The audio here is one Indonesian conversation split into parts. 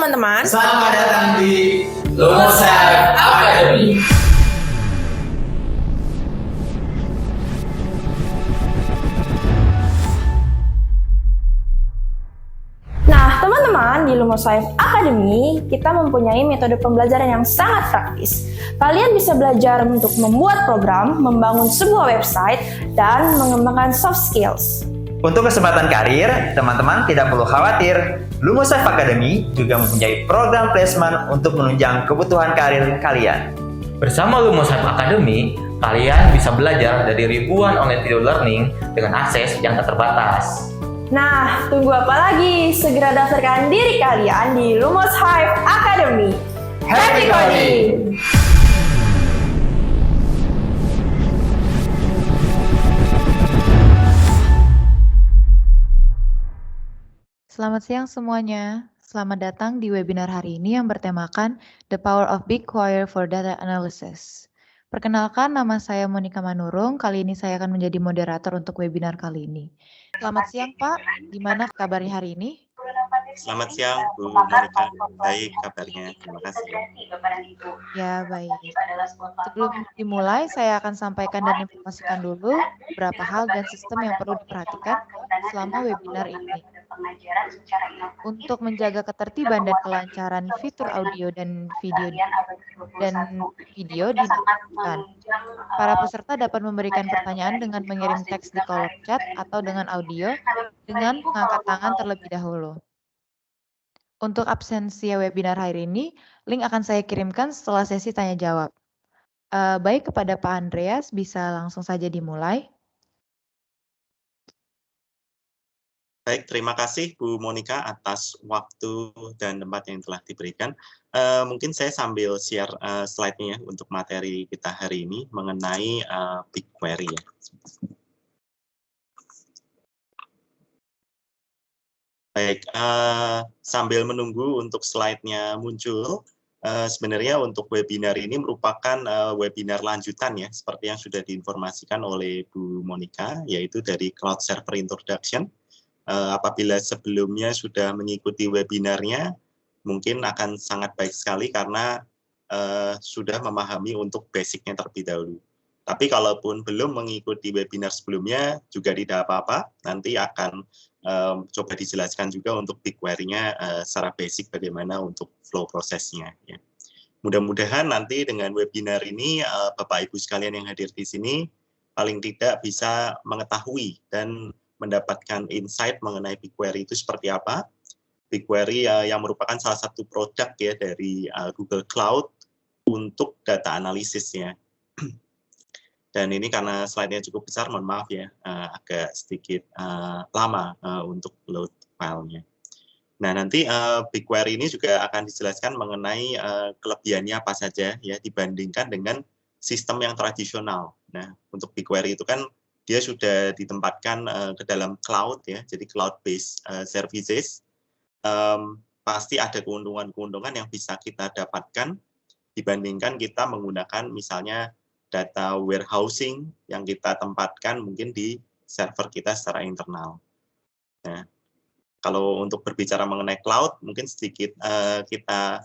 teman-teman. Selamat datang di Lumosaf Academy. Nah, teman-teman, di Lumosaf Academy, kita mempunyai metode pembelajaran yang sangat praktis. Kalian bisa belajar untuk membuat program, membangun sebuah website, dan mengembangkan soft skills. Untuk kesempatan karir, teman-teman tidak perlu khawatir. Lumosaf Academy juga mempunyai program placement untuk menunjang kebutuhan karir kalian. Bersama Lumosaf Academy, kalian bisa belajar dari ribuan online video learning dengan akses yang tak terbatas. Nah, tunggu apa lagi? Segera daftarkan diri kalian di Lumosaf Academy. Happy coding! Selamat siang semuanya. Selamat datang di webinar hari ini yang bertemakan The Power of BigQuery for Data Analysis. Perkenalkan, nama saya Monica Manurung. Kali ini saya akan menjadi moderator untuk webinar kali ini. Selamat siang, Pak. Gimana kabarnya hari ini? Selamat siang, Bu Monica. Baik kabarnya, terima kasih. Ya, baik. Sebelum dimulai, saya akan sampaikan dan informasikan dulu beberapa hal dan sistem yang perlu diperhatikan selama webinar ini. Untuk menjaga ketertiban dan kelancaran fitur audio dan video dilakukan. Para peserta dapat memberikan pertanyaan dengan mengirim teks di kolom chat atau dengan audio dengan mengangkat tangan terlebih dahulu. Untuk absensi webinar hari ini, link akan saya kirimkan setelah sesi tanya jawab. Baik, kepada Pak Andreas, bisa langsung saja dimulai. Baik, terima kasih Bu Monica atas waktu dan tempat yang telah diberikan. Mungkin saya sambil share slide-nya untuk materi kita hari ini mengenai BigQuery ya. Baik, sambil menunggu untuk slide-nya muncul, sebenarnya untuk webinar ini merupakan webinar lanjutan ya, seperti yang sudah diinformasikan oleh Bu Monica, yaitu dari Cloud Server Introduction. Apabila sebelumnya sudah mengikuti webinarnya, mungkin akan sangat baik sekali karena sudah memahami untuk basicnya terlebih dahulu. Tapi kalaupun belum mengikuti webinar sebelumnya, juga tidak apa-apa, nanti akan coba dijelaskan juga untuk BigQuery-nya secara basic bagaimana untuk flow prosesnya. Ya. Mudah-mudahan nanti dengan webinar ini, Bapak Ibu sekalian yang hadir di sini, paling tidak bisa mengetahui dan mendapatkan insight mengenai BigQuery itu seperti apa. BigQuery yang merupakan salah satu produk ya dari Google Cloud untuk data analisisnya. Dan ini karena slide-nya cukup besar, mohon maaf ya, agak sedikit lama untuk load filenya. Nah, nanti BigQuery ini juga akan dijelaskan mengenai kelebihannya apa saja ya dibandingkan dengan sistem yang tradisional. Nah, untuk BigQuery itu kan dia sudah ditempatkan ke dalam cloud ya, jadi cloud-based services. Pasti ada keuntungan-keuntungan yang bisa kita dapatkan dibandingkan kita menggunakan misalnya data warehousing yang kita tempatkan mungkin di server kita secara internal. Nah, kalau untuk berbicara mengenai cloud, mungkin sedikit kita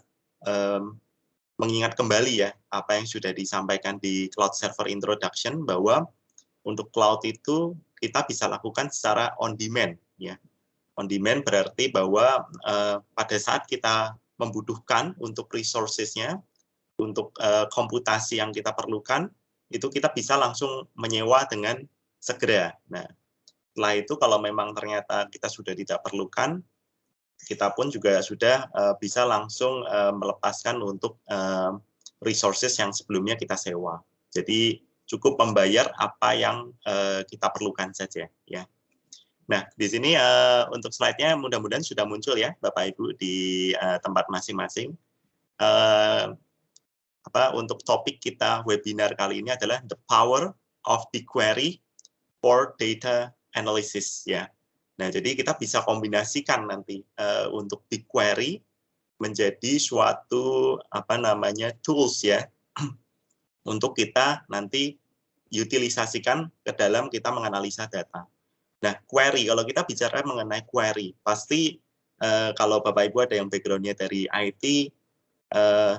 mengingat kembali ya apa yang sudah disampaikan di Cloud Server Introduction bahwa untuk cloud itu kita bisa lakukan secara on demand ya. On demand berarti bahwa pada saat kita membutuhkan untuk resources-nya, untuk komputasi yang kita perlukan, itu kita bisa langsung menyewa dengan segera. Nah, setelah itu kalau memang ternyata kita sudah tidak perlukan, kita pun juga sudah bisa langsung melepaskan untuk resources yang sebelumnya kita sewa. Jadi cukup membayar apa yang kita perlukan saja ya. Nah, di sini untuk slide-nya mudah-mudahan sudah muncul ya Bapak Ibu di tempat masing-masing. Untuk topik kita webinar kali ini adalah The Power of BigQuery for Data Analysis ya. Nah, jadi kita bisa kombinasikan nanti untuk BigQuery menjadi suatu tools ya untuk kita nanti utilisasikan ke dalam kita menganalisa data. Nah, query, kalau kita bicara mengenai query, pasti kalau Bapak Ibu ada yang background-nya dari IT,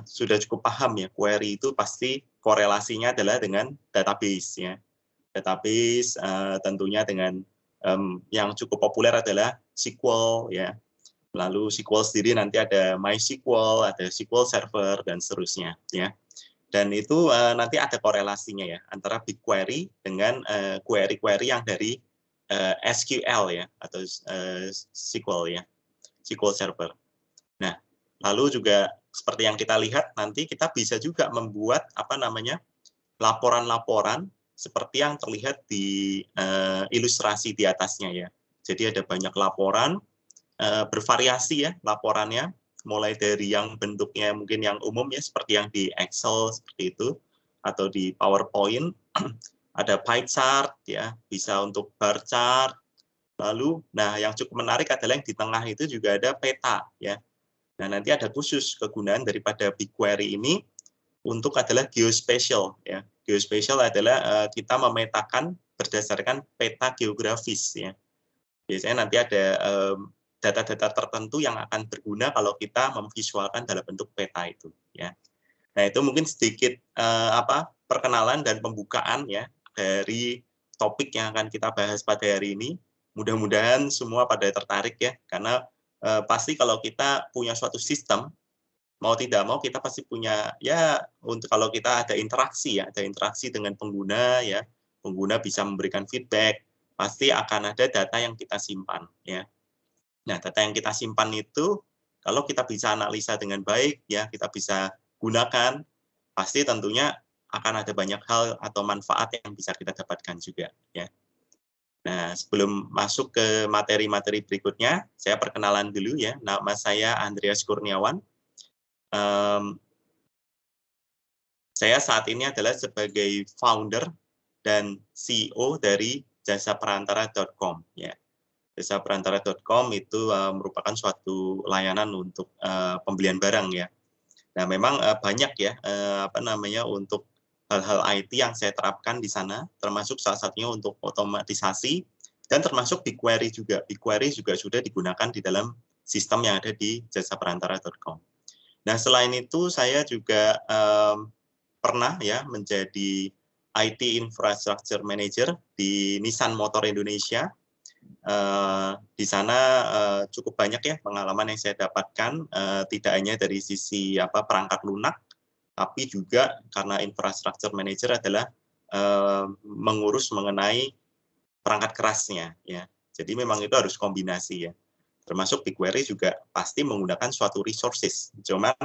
sudah cukup paham ya, query itu pasti korelasinya adalah dengan database ya. Database tentunya dengan yang cukup populer adalah SQL ya. Lalu SQL sendiri nanti ada MySQL, ada SQL Server dan seterusnya ya. Dan itu nanti ada korelasinya ya antara BigQuery dengan query-query yang dari SQL ya atau SQL ya, SQL Server. Nah, lalu juga seperti yang kita lihat nanti kita bisa juga membuat laporan-laporan seperti yang terlihat di ilustrasi di atasnya ya. Jadi ada banyak laporan, bervariasi ya laporannya, mulai dari yang bentuknya mungkin yang umum ya, seperti yang di Excel seperti itu, atau di PowerPoint, ada pie chart ya, bisa untuk bar chart. Lalu, nah yang cukup menarik adalah yang di tengah itu juga ada peta ya. Nah nanti ada khusus kegunaan daripada BigQuery ini untuk adalah geospatial ya. Geospatial adalah kita memetakan berdasarkan peta geografis ya. Biasanya nanti ada data-data tertentu yang akan berguna kalau kita memvisualkan dalam bentuk peta itu ya. Nah itu mungkin sedikit perkenalan dan pembukaan ya dari topik yang akan kita bahas pada hari ini. Mudah-mudahan semua pada tertarik ya, karena pasti kalau kita punya suatu sistem, mau tidak mau kita pasti punya ya, untuk kalau kita ada interaksi ya, ada interaksi dengan pengguna ya, pengguna bisa memberikan feedback, pasti akan ada data yang kita simpan ya. Nah, data yang kita simpan itu kalau kita bisa analisa dengan baik ya, kita bisa gunakan, pasti tentunya akan ada banyak hal atau manfaat yang bisa kita dapatkan juga ya. Nah, sebelum masuk ke materi-materi berikutnya, saya perkenalan dulu ya. Nama saya Andreas Kurniawan. Saya saat ini adalah sebagai founder dan CEO dari jasaperantara.com ya. Jasaperantara.com itu merupakan suatu layanan untuk pembelian barang ya. Nah, memang banyak ya untuk hal-hal IT yang saya terapkan di sana, termasuk salah satunya untuk otomatisasi dan termasuk BigQuery juga. BigQuery juga sudah digunakan di dalam sistem yang ada di jasaperantara.com. Nah, selain itu saya juga pernah ya menjadi IT Infrastructure Manager di Nissan Motor Indonesia. Di sana cukup banyak ya pengalaman yang saya dapatkan, tidak hanya dari sisi perangkat lunak, tapi juga karena infrastructure manager adalah mengurus mengenai perangkat kerasnya ya. Jadi memang itu harus kombinasi ya. Termasuk BigQuery juga pasti menggunakan suatu resources. Cuman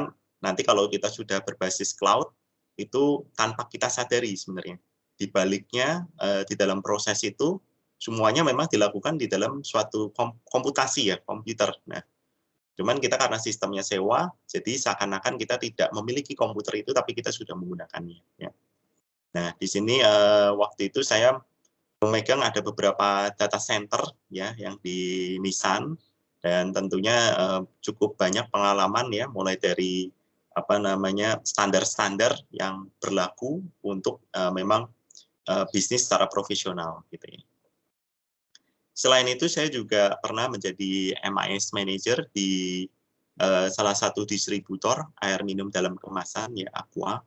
nanti kalau kita sudah berbasis cloud itu tanpa kita sadari sebenarnya. Di baliknya di dalam proses itu semuanya memang dilakukan di dalam suatu komputasi ya, komputer. Nah, cuman kita karena sistemnya sewa, jadi seakan-akan kita tidak memiliki komputer itu, tapi kita sudah menggunakannya. Ya. Nah, di sini waktu itu saya memegang ada beberapa data center ya yang di Nissan, dan tentunya cukup banyak pengalaman ya, mulai dari standar-standar yang berlaku untuk memang bisnis secara profesional gitu ya. Selain itu, saya juga pernah menjadi MIS Manager di salah satu distributor air minum dalam kemasan, ya Aqua,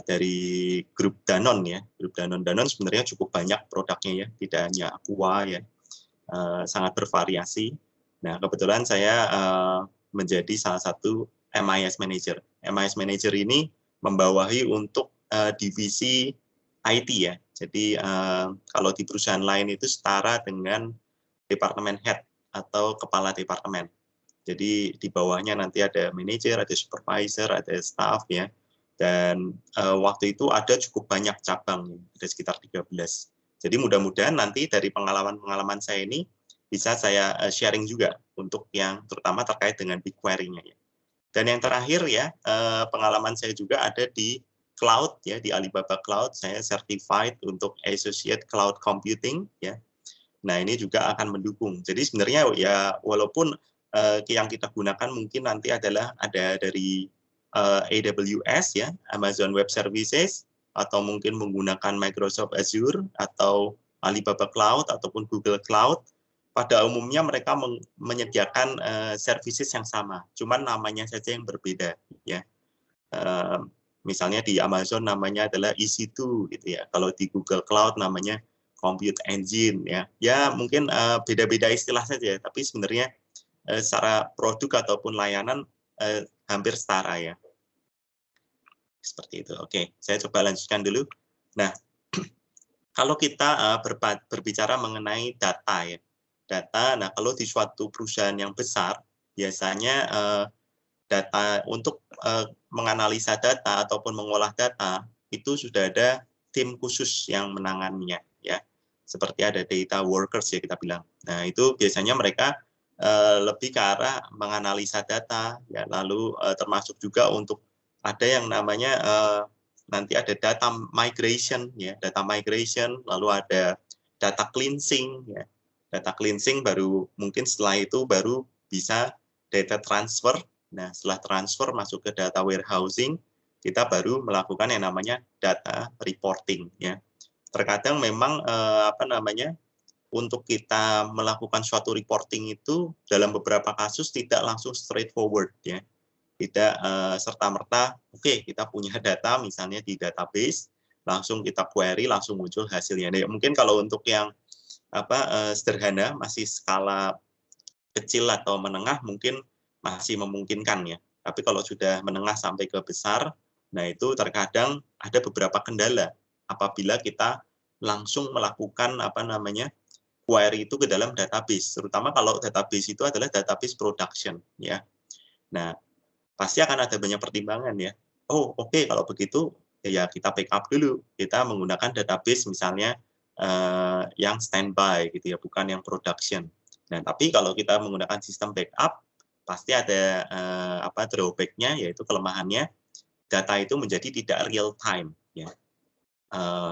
dari grup Danone ya. Grup Danone sebenarnya cukup banyak produknya ya, tidak hanya Aqua ya, sangat bervariasi. Nah, kebetulan saya menjadi salah satu MIS Manager. MIS Manager ini membawahi untuk divisi IT ya. Jadi kalau di perusahaan lain itu setara dengan departemen head atau kepala departemen. Jadi di bawahnya nanti ada manajer, ada supervisor, ada staff ya. Dan waktu itu ada cukup banyak cabang, ada sekitar 13. Jadi mudah-mudahan nanti dari pengalaman-pengalaman saya ini bisa saya sharing juga untuk yang terutama terkait dengan BigQuery-nya ya. Dan yang terakhir ya, pengalaman saya juga ada di cloud ya, di Alibaba Cloud. Saya certified untuk Associate Cloud Computing ya. Nah, ini juga akan mendukung. Jadi sebenarnya ya walaupun yang kita gunakan mungkin nanti adalah ada dari AWS ya, Amazon Web Services, atau mungkin menggunakan Microsoft Azure atau Alibaba Cloud ataupun Google Cloud. pada umumnya mereka menyediakan services yang sama, cuman namanya saja yang berbeda, ya. Misalnya di Amazon namanya adalah EC2 gitu ya. Kalau di Google Cloud namanya Compute Engine ya. Ya mungkin beda-beda istilah saja, tapi sebenarnya secara produk ataupun layanan hampir setara ya. Seperti itu. Oke, saya coba lanjutkan dulu. Nah, kalau kita berbicara mengenai data ya. Data, nah kalau di suatu perusahaan yang besar, biasanya data untuk menganalisa data ataupun mengolah data itu sudah ada tim khusus yang menanganinya ya, seperti ada data workers ya kita bilang. Nah itu biasanya mereka lebih ke arah menganalisa data ya, lalu termasuk juga untuk ada yang namanya nanti ada data migration ya, data migration, lalu ada data cleansing ya. Data cleansing baru mungkin setelah itu baru bisa data transfer. Nah, setelah transfer masuk ke data warehousing, kita baru melakukan yang namanya data reporting ya. Terkadang memang untuk kita melakukan suatu reporting itu dalam beberapa kasus tidak langsung straightforward ya. Tidak serta-merta oke, kita punya data misalnya di database, langsung kita query langsung muncul hasilnya. Nah, mungkin kalau untuk yang sederhana, masih skala kecil atau menengah mungkin masih memungkinkan ya. Tapi kalau sudah menengah sampai ke besar, nah itu terkadang ada beberapa kendala apabila kita langsung melakukan query itu ke dalam database, terutama kalau database itu adalah database production ya. Nah, pasti akan ada banyak pertimbangan ya. Oh, oke, kalau begitu ya kita backup dulu. Kita menggunakan database misalnya yang standby gitu ya, bukan yang production. Nah, tapi kalau kita menggunakan sistem backup, pasti ada drawback-nya, yaitu kelemahannya data itu menjadi tidak real time ya.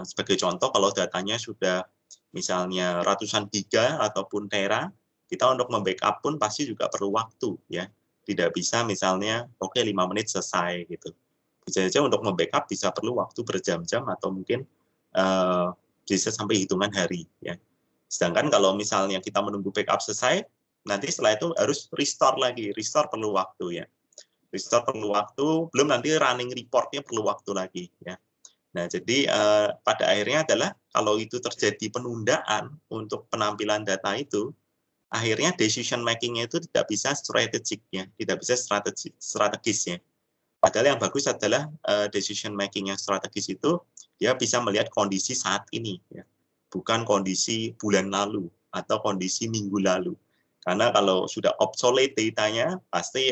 Sebagai contoh, kalau datanya sudah misalnya ratusan giga ataupun tera, kita untuk membackup pun pasti juga perlu waktu ya. Tidak bisa misalnya 5 menit selesai gitu. Bisa saja untuk membackup bisa perlu waktu berjam-jam atau mungkin bisa sampai hitungan hari ya. Sedangkan kalau misalnya kita menunggu backup selesai, nanti setelah itu harus restore lagi. Restore perlu waktu ya. Restore perlu waktu, belum nanti running report-nya perlu waktu lagi ya. Nah, jadi pada akhirnya adalah kalau itu terjadi penundaan untuk penampilan data itu, akhirnya decision making-nya itu tidak bisa strategik ya, tidak bisa strategis ya. Padahal yang bagus adalah decision making yang strategis itu dia bisa melihat kondisi saat ini ya, bukan kondisi bulan lalu atau kondisi minggu lalu. Karena kalau sudah obsolete datanya, pasti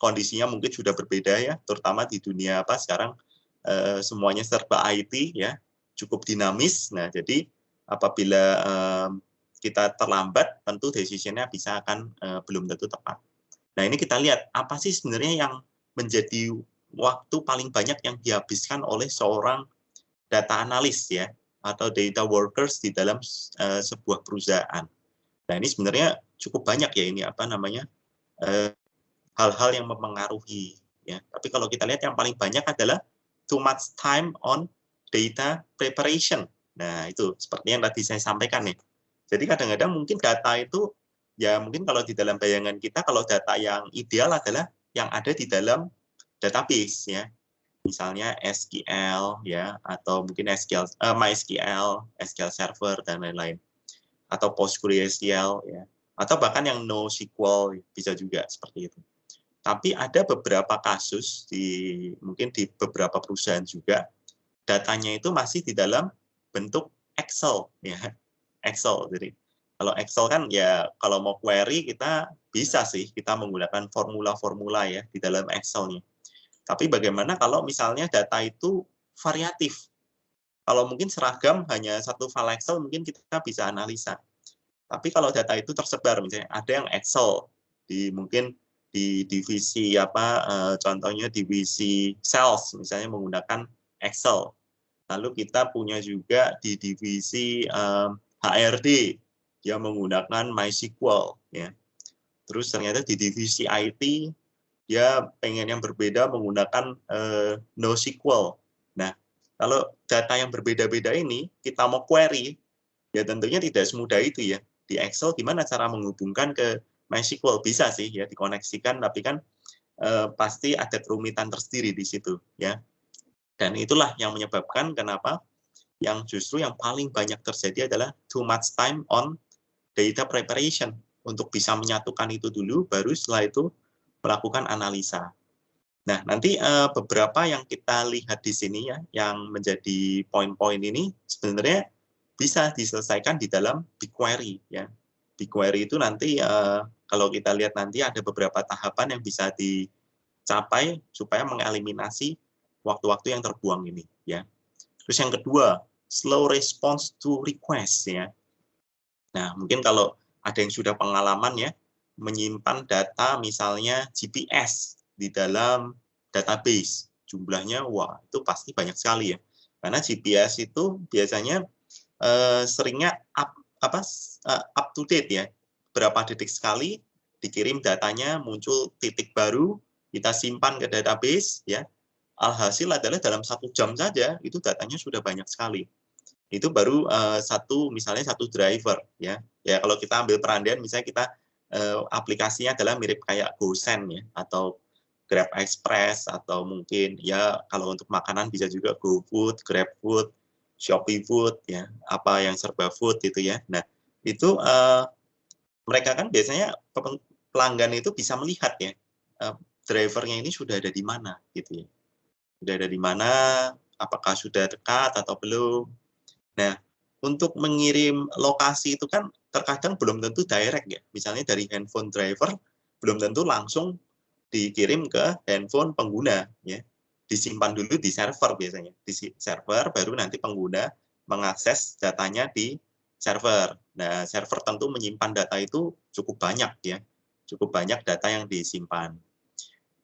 kondisinya mungkin sudah berbeda ya, terutama di dunia sekarang semuanya serba IT ya, cukup dinamis. Nah, jadi apabila kita terlambat, tentu decision-nya bisa akan belum tentu tepat. Nah, ini kita lihat apa sih sebenarnya yang menjadi waktu paling banyak yang dihabiskan oleh seorang data analis ya, atau data workers di dalam sebuah perusahaan. Nah, ini sebenarnya cukup banyak ya ini hal-hal yang mempengaruhi ya. Tapi kalau kita lihat yang paling banyak adalah too much time on data preparation. Nah, itu seperti yang tadi saya sampaikan nih. Jadi kadang-kadang mungkin data itu ya mungkin kalau di dalam bayangan kita kalau data yang ideal adalah yang ada di dalam database ya. Misalnya SQL ya, atau mungkin MySQL, SQL Server dan lain-lain. Atau PostgreSQL ya. Atau bahkan yang NoSQL bisa juga seperti itu. Tapi ada beberapa kasus mungkin di beberapa perusahaan juga datanya itu masih di dalam bentuk Excel ya. Excel. Jadi kalau Excel kan ya kalau mau query kita bisa sih kita menggunakan formula-formula ya di dalam Excel-nya. Tapi bagaimana kalau misalnya data itu variatif? Kalau mungkin seragam hanya satu file Excel mungkin kita bisa analisa. Tapi kalau data itu tersebar misalnya ada yang Excel mungkin di divisi contohnya divisi sales misalnya menggunakan Excel. Lalu kita punya juga di divisi HRD dia menggunakan MySQL ya. Terus ternyata di divisi IT dia pengen yang berbeda menggunakan NoSQL. Nah, kalau data yang berbeda-beda ini kita mau query ya tentunya tidak semudah itu ya. di Excel gimana cara menghubungkan ke MySQL? Bisa sih ya dikoneksikan, tapi kan pasti ada kerumitan tersendiri di situ ya. Dan itulah yang menyebabkan kenapa yang justru yang paling banyak terjadi adalah too much time on data preparation, untuk bisa menyatukan itu dulu, baru setelah itu melakukan analisa. Nah, nanti beberapa yang kita lihat di sini ya, yang menjadi poin-poin ini sebenarnya bisa diselesaikan di dalam BigQuery ya. BigQuery itu nanti kalau kita lihat nanti ada beberapa tahapan yang bisa dicapai supaya mengeliminasi waktu-waktu yang terbuang ini ya. Terus yang kedua, slow response to request ya. Nah, mungkin kalau ada yang sudah pengalaman ya, menyimpan data misalnya GPS di dalam database, jumlahnya wah itu pasti banyak sekali ya, karena GPS itu biasanya seringnya up to date ya, berapa detik sekali dikirim datanya, muncul titik baru, kita simpan ke database ya, alhasil adalah dalam 1 jam saja itu datanya sudah banyak sekali. Itu baru misalnya satu driver ya. Ya kalau kita ambil perandian misalnya kita aplikasinya adalah mirip kayak GoSend ya, atau Grab Express, atau mungkin ya kalau untuk makanan bisa juga GoFood, GrabFood, Shopee Food ya, apa yang serba food gitu ya. Nah, itu mereka kan biasanya pelanggan itu bisa melihat ya drivernya ini sudah ada di mana gitu ya. Sudah ada di mana, apakah sudah dekat atau belum. Nah, untuk mengirim lokasi itu kan terkadang belum tentu direct ya. Misalnya dari handphone driver belum tentu langsung dikirim ke handphone pengguna ya. Disimpan dulu di server biasanya. Di server baru nanti pengguna mengakses datanya di server. Nah, server tentu menyimpan data itu cukup banyak ya. Cukup banyak data yang disimpan.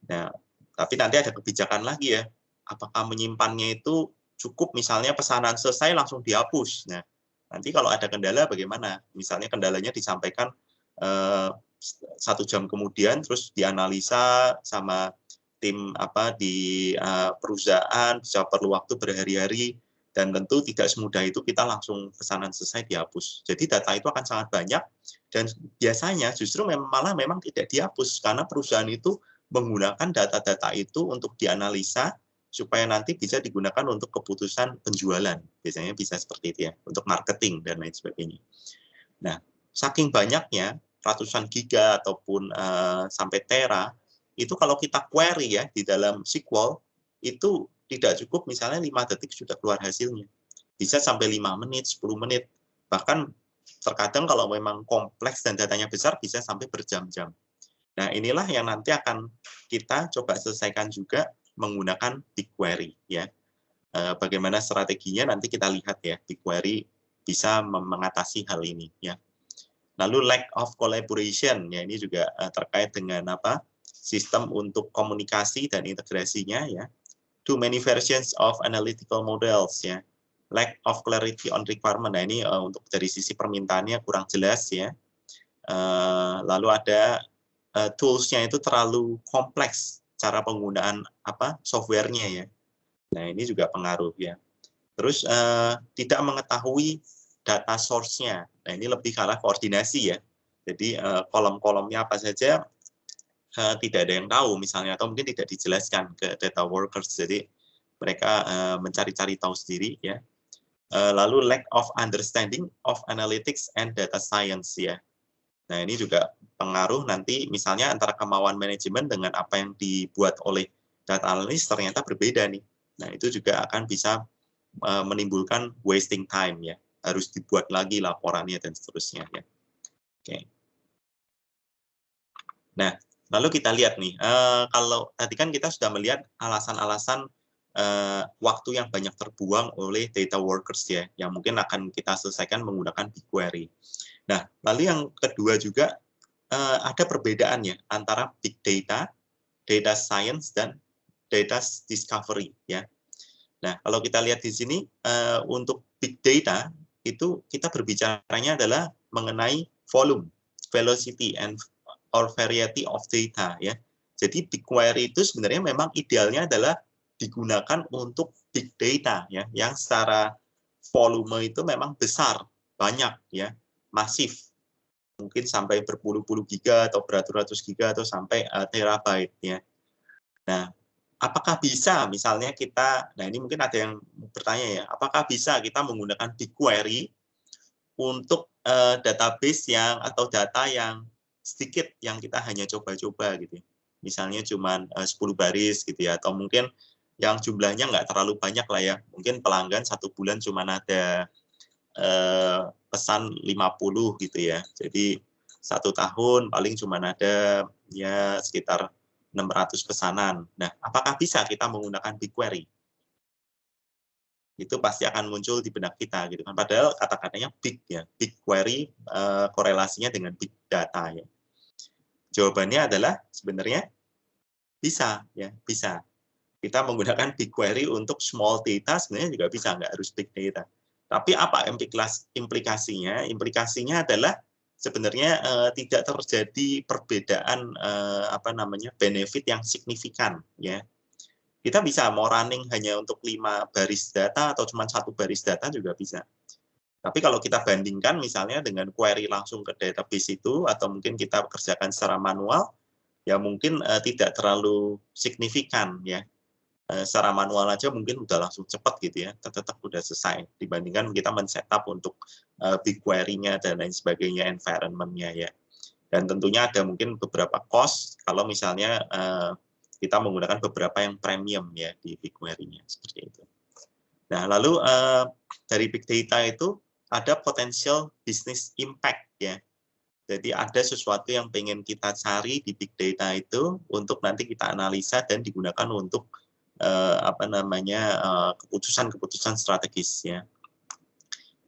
Nah, tapi nanti ada kebijakan lagi ya. Apakah menyimpannya itu cukup misalnya pesanan selesai langsung dihapus. Nah, nanti kalau ada kendala bagaimana? Misalnya kendalanya disampaikan 1 jam kemudian, terus dianalisa sama tim di perusahaan, bisa perlu waktu berhari-hari, dan tentu tidak semudah itu kita langsung pesanan selesai dihapus. Jadi data itu akan sangat banyak, dan biasanya justru malah memang tidak dihapus, karena perusahaan itu menggunakan data-data itu untuk dianalisa, supaya nanti bisa digunakan untuk keputusan penjualan. Biasanya bisa seperti itu ya, untuk marketing dan lain sebagainya. Nah, saking banyaknya, ratusan giga ataupun sampai tera, itu kalau kita query ya di dalam SQL, itu tidak cukup misalnya 5 detik sudah keluar hasilnya. Bisa sampai 5 menit, 10 menit. Bahkan terkadang kalau memang kompleks dan datanya besar, bisa sampai berjam-jam. Nah, inilah yang nanti akan kita coba selesaikan juga menggunakan BigQuery ya. Bagaimana strateginya nanti kita lihat ya, BigQuery bisa mengatasi hal ini ya. Lalu lack of collaboration ya, ini juga terkait dengan sistem untuk komunikasi dan integrasinya ya. Too many versions of analytical models ya. Lack of clarity on requirement. Nah, ini untuk dari sisi permintaannya kurang jelas ya. Lalu ada tools-nya itu terlalu kompleks, cara penggunaan software-nya ya. Nah, ini juga pengaruh ya. Terus tidak mengetahui data source-nya. Nah, ini lebih ke arah koordinasi ya. Jadi kolom-kolomnya apa saja tidak ada yang tahu misalnya, atau mungkin tidak dijelaskan ke data workers. Jadi mereka mencari-cari tahu sendiri ya. Lalu lack of understanding of analytics and data science ya. Nah, ini juga pengaruh nanti misalnya antara kemauan manajemen dengan apa yang dibuat oleh data analis ternyata berbeda nih. Nah, itu juga akan bisa menimbulkan wasting time ya. Harus dibuat lagi laporannya dan seterusnya ya. Oke. Nah, lalu kita lihat nih, kalau tadi kan kita sudah melihat alasan-alasan waktu yang banyak terbuang oleh data workers ya, yang mungkin akan kita selesaikan menggunakan BigQuery. Nah, lalu yang kedua juga ada perbedaannya antara big data, data science, dan data discovery ya. Nah, kalau kita lihat di sini untuk big data itu kita berbicaranya adalah mengenai volume, velocity, and or variety of data ya. Jadi BigQuery itu sebenarnya memang idealnya adalah digunakan untuk big data ya, yang secara volume itu memang besar, banyak ya, masif. mungkin sampai berpuluh-puluh giga atau beratus-ratus giga atau sampai terabyte ya. Nah, apakah bisa misalnya kita, nah ini mungkin ada yang bertanya ya, apakah bisa kita menggunakan BigQuery untuk database yang atau data yang sedikit yang kita hanya coba-coba gitu. Misalnya cuma 10 baris gitu ya, atau mungkin yang jumlahnya nggak terlalu banyak lah ya. Mungkin pelanggan 1 bulan cuma ada pesan 50 gitu ya. Jadi 1 tahun paling cuma ada ya sekitar 600 pesanan. Nah, apakah bisa kita menggunakan BigQuery? Itu pasti akan muncul di benak kita gitu kan. Padahal kata-katanya big ya, BigQuery korelasinya dengan big data ya. Jawabannya adalah sebenarnya bisa ya, bisa. Kita menggunakan BigQuery untuk small data sebenarnya juga bisa, nggak harus big data. Tapi apa implikasinya? Implikasinya adalah sebenarnya tidak terjadi perbedaan benefit yang signifikan ya. Kita bisa mau running hanya untuk 5 baris data atau cuma 1 baris data juga bisa. Tapi kalau kita bandingkan misalnya dengan query langsung ke database itu, atau mungkin kita kerjakan secara manual, ya mungkin tidak terlalu signifikan ya. Secara manual aja mungkin udah langsung cepat gitu ya, tetap udah selesai. Dibandingkan kita men-setup untuk BigQuery-nya dan lain sebagainya, environment-nya ya. Dan tentunya ada mungkin beberapa cost kalau misalnya kita menggunakan beberapa yang premium ya di BigQuery-nya seperti itu. Nah, lalu dari big data itu ada potensial business impact ya. Jadi ada sesuatu yang pengen kita cari di big data itu untuk nanti kita analisa dan digunakan untuk keputusan-keputusan strategis ya.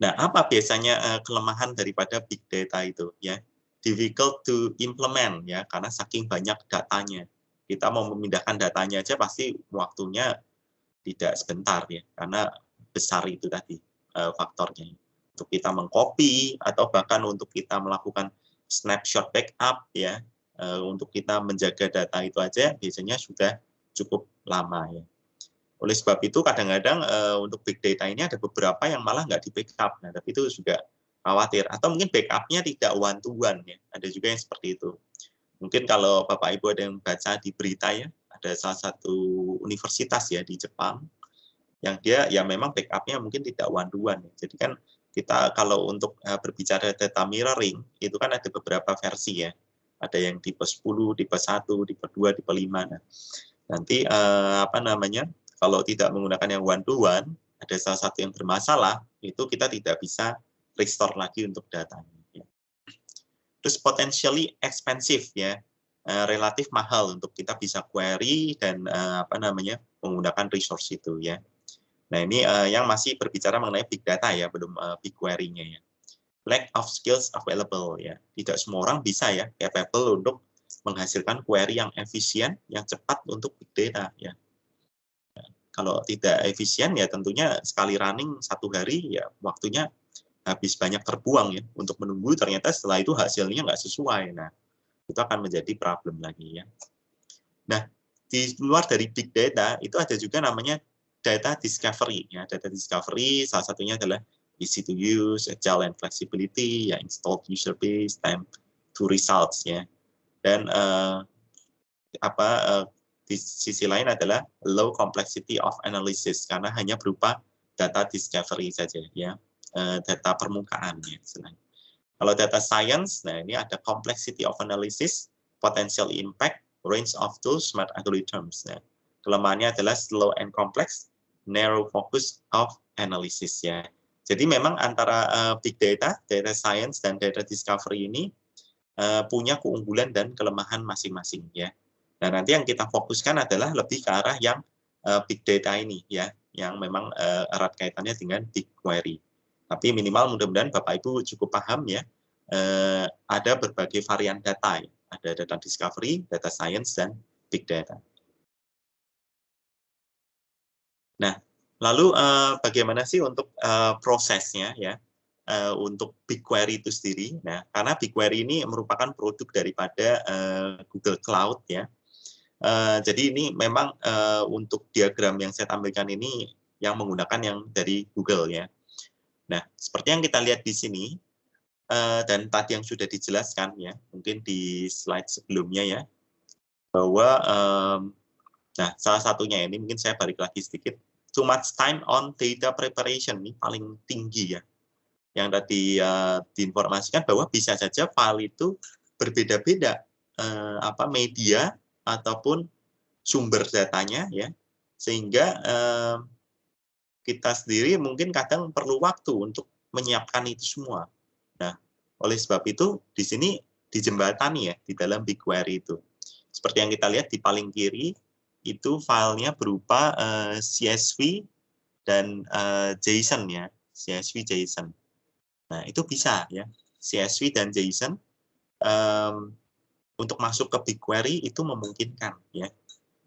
Nah, apa biasanya kelemahan daripada big data itu ya? Difficult to implement ya, karena saking banyak datanya. Kita mau memindahkan datanya aja pasti waktunya tidak sebentar ya, karena besar itu tadi faktornya. Untuk kita mengcopy atau bahkan untuk kita melakukan snapshot backup ya, untuk kita menjaga data itu aja biasanya sudah cukup lama ya. Oleh sebab itu kadang-kadang untuk big data ini ada beberapa yang malah nggak di backup, nah tapi itu juga khawatir. Atau mungkin backupnya tidak one to one ya, ada juga yang seperti itu. Mungkin kalau Bapak Ibu ada yang baca di berita ya, ada salah satu universitas ya di Jepang yang dia ya memang backupnya mungkin tidak one to one. Jadi kan kita kalau untuk berbicara data mirroring itu kan ada beberapa versi ya. Ada yang tipe 10, tipe 1, tipe 2, tipe 5. Nah, nanti kalau tidak menggunakan yang one to one, ada salah satu yang bermasalah, itu kita tidak bisa restore lagi untuk datanya. Terus potentially expensive ya, relatif mahal untuk kita bisa query dan menggunakan resource itu ya. Nah ini yang masih berbicara mengenai big data ya, belum big query-nya ya. Lack of skills available ya, tidak semua orang bisa ya capable untuk menghasilkan query yang efisien, yang cepat untuk big data ya. Kalau tidak efisien ya tentunya sekali running 1 hari ya waktunya habis banyak terbuang ya untuk menunggu, ternyata setelah itu hasilnya nggak sesuai. Nah, itu akan menjadi problem lagi ya. Nah, di luar dari big data itu ada juga namanya data discovery ya. Data discovery salah satunya adalah easy to use, agile and flexibility, ya installed user base, time to results ya. Dan di sisi lain adalah low complexity of analysis karena hanya berupa data discovery saja ya. Data permukaan ya istilahnya. Kalau data science, nah ini ada complexity of analysis, potential impact, range of tools, smart algorithms. Nah, kelemahannya adalah slow and complex, narrow focus of analysis ya. Jadi memang antara big data, data science dan data discovery ini punya keunggulan dan kelemahan masing-masing ya. Nah, nanti yang kita fokuskan adalah lebih ke arah yang big data ini ya, yang memang erat kaitannya dengan BigQuery. Tapi minimal mudah-mudahan Bapak Ibu cukup paham ya, ada berbagai varian data ya. Ada data discovery, data science, dan big data. Nah, lalu bagaimana sih untuk prosesnya ya, untuk BigQuery itu sendiri? Nah, karena BigQuery ini merupakan produk daripada Google Cloud ya. Jadi ini memang untuk diagram yang saya tampilkan ini yang menggunakan yang dari Google ya. Nah, seperti yang kita lihat di sini, dan tadi yang sudah dijelaskan ya, mungkin di slide sebelumnya ya, bahwa nah salah satunya ini mungkin saya balik lagi sedikit, too much time on data preparation ini paling tinggi ya, yang tadi diinformasikan bahwa bisa saja file itu berbeda-beda media ataupun sumber datanya ya, sehingga kita sendiri mungkin kadang perlu waktu untuk menyiapkan itu semua. Nah, oleh sebab itu di sini dijembatani ya di dalam BigQuery itu. Seperti yang kita lihat di paling kiri itu filenya berupa CSV dan JSON ya, CSV JSON. Nah, itu bisa ya, CSV dan JSON untuk masuk ke BigQuery itu memungkinkan ya.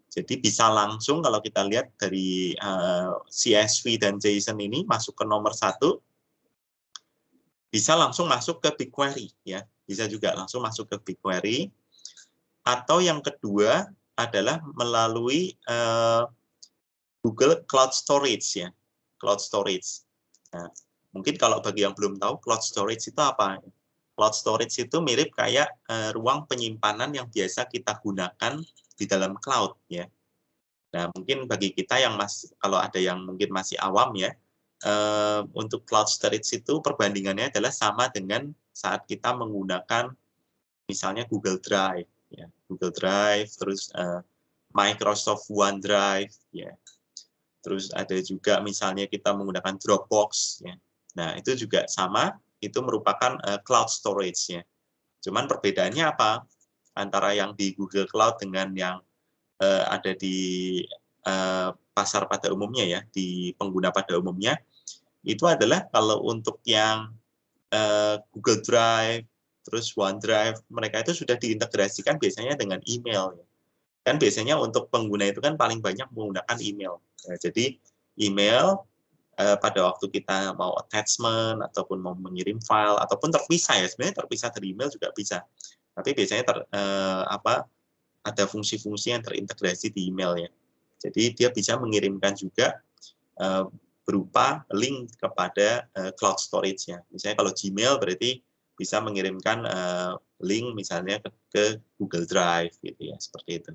Jadi bisa langsung kalau kita lihat dari CSV dan JSON ini masuk ke nomor 1, bisa langsung masuk ke BigQuery ya, bisa juga langsung masuk ke BigQuery. Atau yang kedua adalah melalui Google Cloud Storage ya, Cloud Storage. Nah, mungkin kalau bagi yang belum tahu Cloud Storage itu apa? Cloud Storage itu mirip kayak ruang penyimpanan yang biasa kita gunakan di dalam cloud ya. Nah, mungkin bagi kita yang kalau ada yang mungkin masih awam ya, untuk Cloud Storage itu perbandingannya adalah sama dengan saat kita menggunakan misalnya Google Drive ya, Google Drive, terus Microsoft OneDrive ya, terus ada juga misalnya kita menggunakan Dropbox ya. Nah, itu juga sama, itu merupakan cloud storage ya. Cuman perbedaannya apa antara yang di Google Cloud dengan yang ada di pasar pada umumnya ya, di pengguna pada umumnya, itu adalah kalau untuk yang Google Drive, terus OneDrive, mereka itu sudah diintegrasikan biasanya dengan email. Kan biasanya untuk pengguna itu kan paling banyak menggunakan email. Nah, jadi email pada waktu kita mau attachment ataupun mau mengirim file ataupun terpisah ya, sebenarnya terpisah dari email juga bisa. Tapi biasanya ada fungsi-fungsi yang terintegrasi di email ya. Jadi dia bisa mengirimkan juga berupa link kepada cloud storage ya. Misalnya kalau Gmail berarti bisa mengirimkan link misalnya ke Google Drive gitu ya, seperti itu.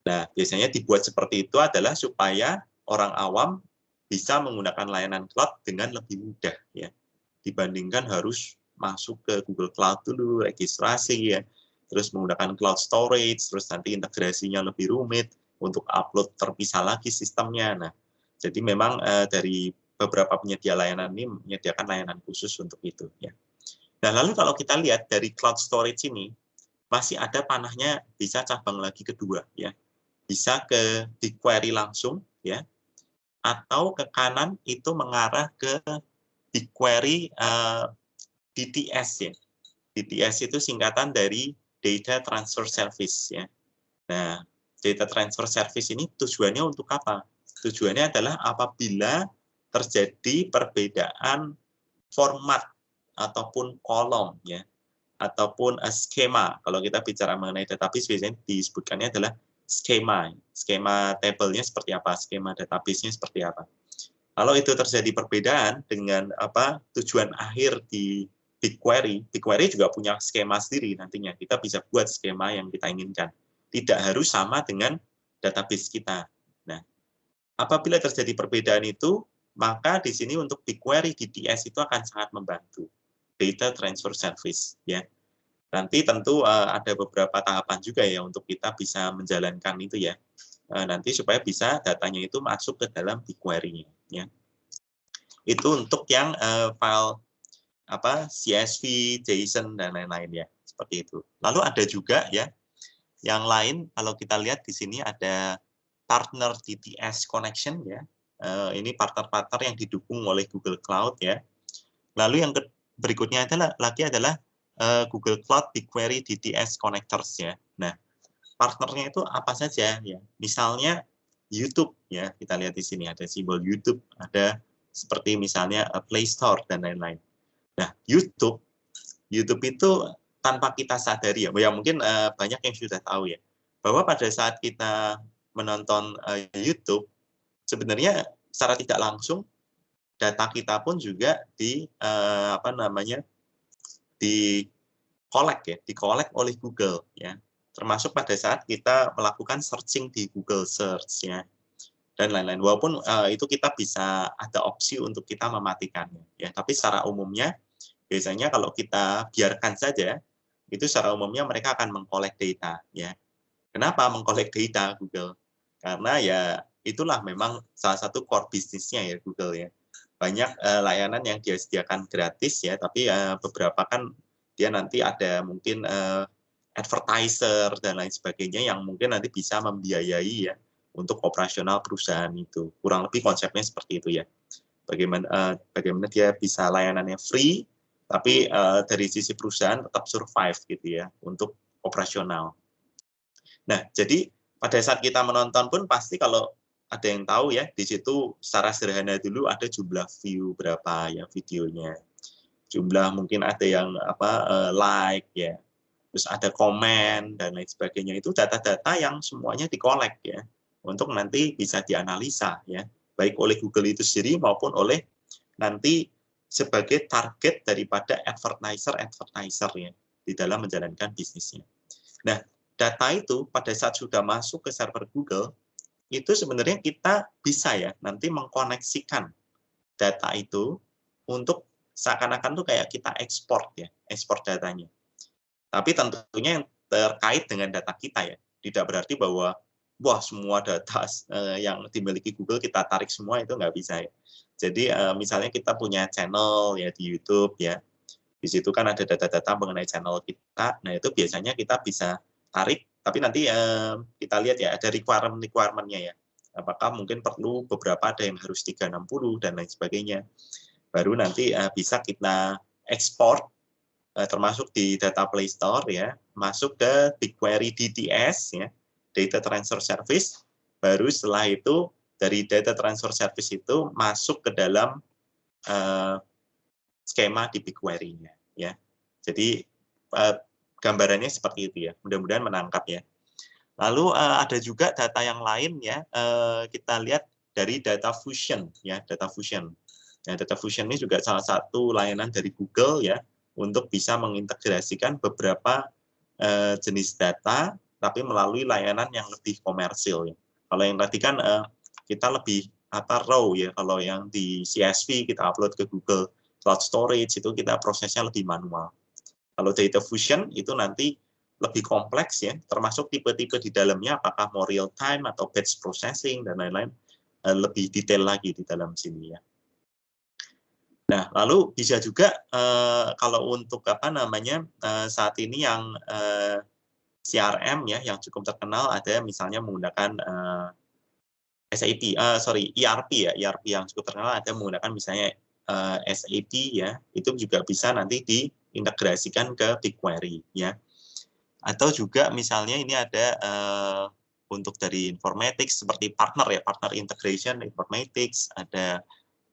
Nah, biasanya dibuat seperti itu adalah supaya orang awam bisa menggunakan layanan cloud dengan lebih mudah ya, dibandingkan harus masuk ke Google Cloud dulu, registrasi ya, terus menggunakan cloud storage, terus nanti integrasinya lebih rumit, untuk upload terpisah lagi sistemnya. Nah, jadi memang dari beberapa penyedia layanan ini menyediakan layanan khusus untuk itu ya. Nah, lalu kalau kita lihat dari cloud storage ini, masih ada panahnya bisa cabang lagi kedua ya. Bisa ke BigQuery langsung ya, atau ke kanan itu mengarah ke BigQuery DTS ya. DTS itu singkatan dari Data Transfer Service ya. Nah, Data Transfer Service ini tujuannya untuk apa? Tujuannya adalah apabila terjadi perbedaan format ataupun kolom ya, ataupun skema. Kalau kita bicara mengenai database biasanya disebutkannya adalah skema. Skema tabelnya seperti apa, skema database-nya seperti apa. Kalau itu terjadi perbedaan dengan tujuan akhir di BigQuery, BigQuery juga punya skema sendiri nantinya. Kita bisa buat skema yang kita inginkan. Tidak harus sama dengan database kita. Nah, apabila terjadi perbedaan itu, maka di sini untuk BigQuery DTS itu akan sangat membantu. Data Transfer Service ya. Nanti tentu ada beberapa tahapan juga ya untuk kita bisa menjalankan itu ya. Nanti supaya bisa datanya itu masuk ke dalam BigQuery ya. Itu untuk yang file CSV, JSON dan lain-lain ya, seperti itu. Lalu ada juga ya yang lain, kalau kita lihat di sini ada partner DTS connection ya. Ini partner-partner yang didukung oleh Google Cloud ya. Lalu yang berikutnya adalah Google Cloud BigQuery DTS connectors ya. Nah, partnernya itu apa saja ya? Misalnya YouTube ya, kita lihat di sini ada simbol YouTube, ada seperti misalnya Play Store dan lain-lain. Nah, YouTube itu tanpa kita sadari ya mungkin banyak yang sudah tahu ya, bahwa pada saat kita menonton YouTube, sebenarnya secara tidak langsung data kita pun juga di-collect oleh Google ya. Termasuk pada saat kita melakukan searching di Google Search ya dan lain-lain. Walaupun itu kita bisa ada opsi untuk kita mematikannya ya, tapi secara umumnya biasanya kalau kita biarkan saja itu secara umumnya mereka akan mengkolek data ya. Kenapa mengkolek data Google? Karena ya itulah memang salah satu core bisnisnya ya Google ya. Banyak layanan yang dia sediakan gratis ya, tapi beberapa kan dia nanti ada mungkin advertiser dan lain sebagainya yang mungkin nanti bisa membiayai ya untuk operasional perusahaan itu. Kurang lebih konsepnya seperti itu ya. Bagaimana dia bisa layanannya free, tapi dari sisi perusahaan tetap survive gitu ya untuk operasional. Nah, jadi pada saat kita menonton pun pasti kalau ada yang tahu ya, di situ secara sederhana dulu ada jumlah view berapa ya videonya. Jumlah mungkin ada yang like ya. Terus ada komen dan lain sebagainya, itu data-data yang semuanya dikolek ya untuk nanti bisa dianalisa ya baik oleh Google itu sendiri maupun oleh nanti sebagai target daripada advertiser ya di dalam menjalankan bisnisnya. Nah, data itu pada saat sudah masuk ke server Google itu sebenarnya kita bisa ya nanti mengkoneksikan data itu untuk seakan-akan tuh kayak kita ekspor datanya. Tapi tentunya yang terkait dengan data kita ya, tidak berarti bahwa wah semua data yang dimiliki Google kita tarik semua, itu nggak bisa ya. Jadi misalnya kita punya channel ya di YouTube ya, di situ kan ada data-data mengenai channel kita, nah itu biasanya kita bisa tarik, tapi nanti kita lihat ya ada requirement-nya ya, apakah mungkin perlu beberapa, ada yang harus 360 dan lain sebagainya, baru nanti bisa kita ekspor termasuk di data Play Store ya, masuk ke BigQuery DTS ya, Data Transfer Service, baru setelah itu dari Data Transfer Service itu masuk ke dalam skema di BigQuery-nya ya. Jadi gambarannya seperti itu ya, mudah-mudahan menangkap ya. Lalu ada juga data yang lain ya, kita lihat dari Data Fusion ya, Data Fusion. Nah, Data Fusion ini juga salah satu layanan dari Google ya, untuk bisa mengintegrasikan beberapa jenis data, tapi melalui layanan yang lebih komersil. Ya. Kalau yang tadi kan kita lebih raw ya, kalau yang di CSV kita upload ke Google Cloud Storage itu kita prosesnya lebih manual. Kalau Data Fusion itu nanti lebih kompleks ya, termasuk tipe-tipe di dalamnya, apakah mau real time atau batch processing dan lain-lain, lebih detail lagi di dalam sini ya. Nah, lalu bisa juga kalau untuk saat ini yang CRM ya yang cukup terkenal, ada misalnya menggunakan ERP ya, ERP yang cukup terkenal ada menggunakan misalnya SAP ya, itu juga bisa nanti diintegrasikan ke BigQuery ya. Atau juga misalnya ini ada untuk dari Informatics seperti partner ya, partner integration Informatics, ada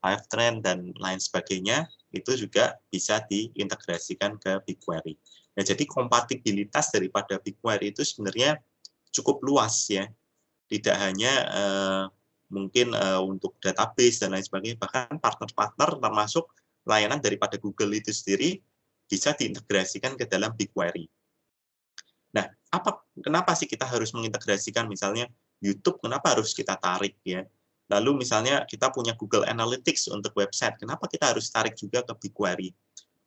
Fivetran dan lain sebagainya, itu juga bisa diintegrasikan ke BigQuery. Nah, jadi kompatibilitas daripada BigQuery itu sebenarnya cukup luas ya. Tidak hanya mungkin untuk database dan lain sebagainya, bahkan partner-partner termasuk layanan daripada Google itu sendiri bisa diintegrasikan ke dalam BigQuery. Nah, kenapa sih kita harus mengintegrasikan misalnya YouTube, kenapa harus kita tarik ya? Lalu misalnya kita punya Google Analytics untuk website, kenapa kita harus tarik juga ke BigQuery?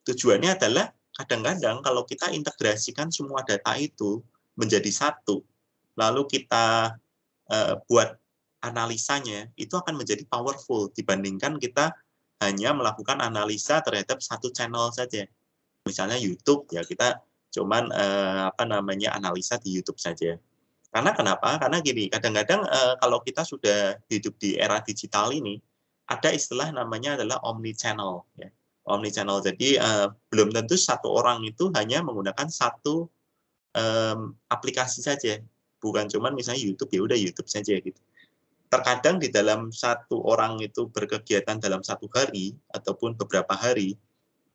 Tujuannya adalah kadang-kadang kalau kita integrasikan semua data itu menjadi satu, lalu kita buat analisanya, itu akan menjadi powerful dibandingkan kita hanya melakukan analisa terhadap satu channel saja. Misalnya YouTube, ya kita cuman analisa di YouTube saja. Karena kenapa? Karena gini, kadang-kadang kalau kita sudah hidup di era digital ini, ada istilah namanya adalah omnichannel. Ya. Omnichannel, jadi belum tentu satu orang itu hanya menggunakan satu aplikasi saja. Bukan cuman misalnya YouTube, ya udah YouTube saja gitu. Terkadang di dalam satu orang itu berkegiatan dalam satu hari, ataupun beberapa hari,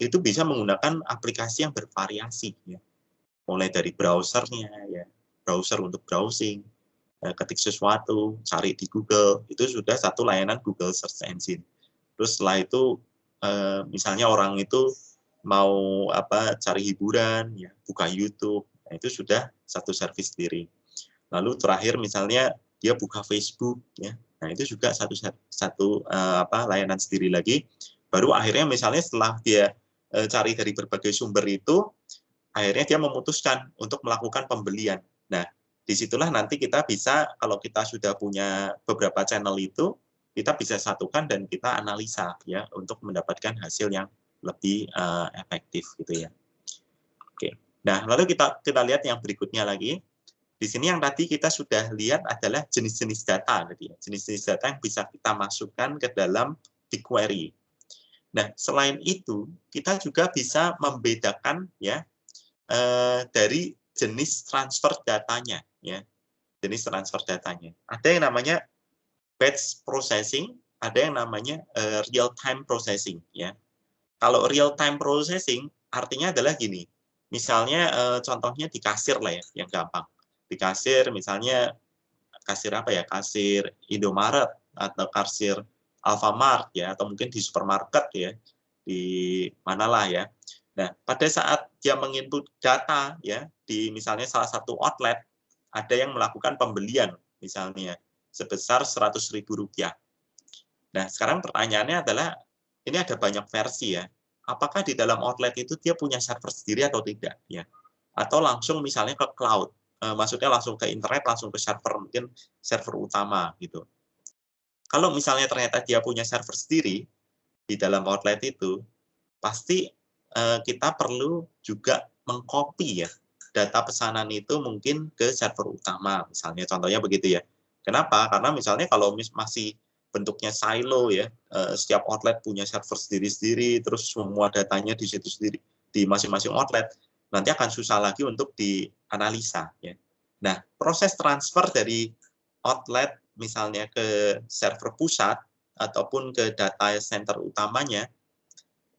itu bisa menggunakan aplikasi yang bervariasi. Ya. Mulai dari browsernya, ya. Browser untuk browsing, ketik sesuatu, cari di Google, itu sudah satu layanan Google Search Engine. Terus setelah itu, misalnya orang itu mau cari hiburan, ya buka YouTube, nah, itu sudah satu service sendiri. Lalu terakhir misalnya dia buka Facebook, ya, nah itu juga satu layanan sendiri lagi. Baru akhirnya misalnya setelah dia cari dari berbagai sumber itu, akhirnya dia memutuskan untuk melakukan pembelian. Nah, disitulah nanti kita bisa, kalau kita sudah punya beberapa channel itu, kita bisa satukan dan kita analisa ya untuk mendapatkan hasil yang lebih efektif gitu ya. Oke. Nah, lalu kita lihat yang berikutnya lagi. Di sini yang tadi kita sudah lihat adalah jenis-jenis data gitu ya. Jenis-jenis data yang bisa kita masukkan ke dalam BigQuery. Nah, selain itu kita juga bisa membedakan ya dari jenis transfer datanya ya. Jenis transfer datanya. Ada yang namanya batch processing, ada yang namanya real time processing ya. Kalau real time processing artinya adalah gini. Misalnya contohnya di kasir lah ya, yang gampang. Di kasir misalnya kasir apa ya? Kasir Indomaret atau kasir Alfamart ya, atau mungkin di supermarket ya, di manalah ya. Nah, pada saat dia menginput data ya di misalnya salah satu outlet, ada yang melakukan pembelian misalnya sebesar Rp100.000. Nah, sekarang pertanyaannya adalah ini ada banyak versi ya. Apakah di dalam outlet itu dia punya server sendiri atau tidak ya? Atau langsung misalnya ke cloud, maksudnya langsung ke internet, langsung ke server, mungkin server utama gitu. Kalau misalnya ternyata dia punya server sendiri di dalam outlet itu, pasti kita perlu juga mengcopy ya data pesanan itu mungkin ke server utama, misalnya contohnya begitu ya. Kenapa? Karena misalnya kalau masih bentuknya silo ya, setiap outlet punya server sendiri-sendiri, terus semua datanya di situ sendiri di masing-masing outlet, nanti akan susah lagi untuk dianalisa ya. Nah, proses transfer dari outlet misalnya ke server pusat ataupun ke data center utamanya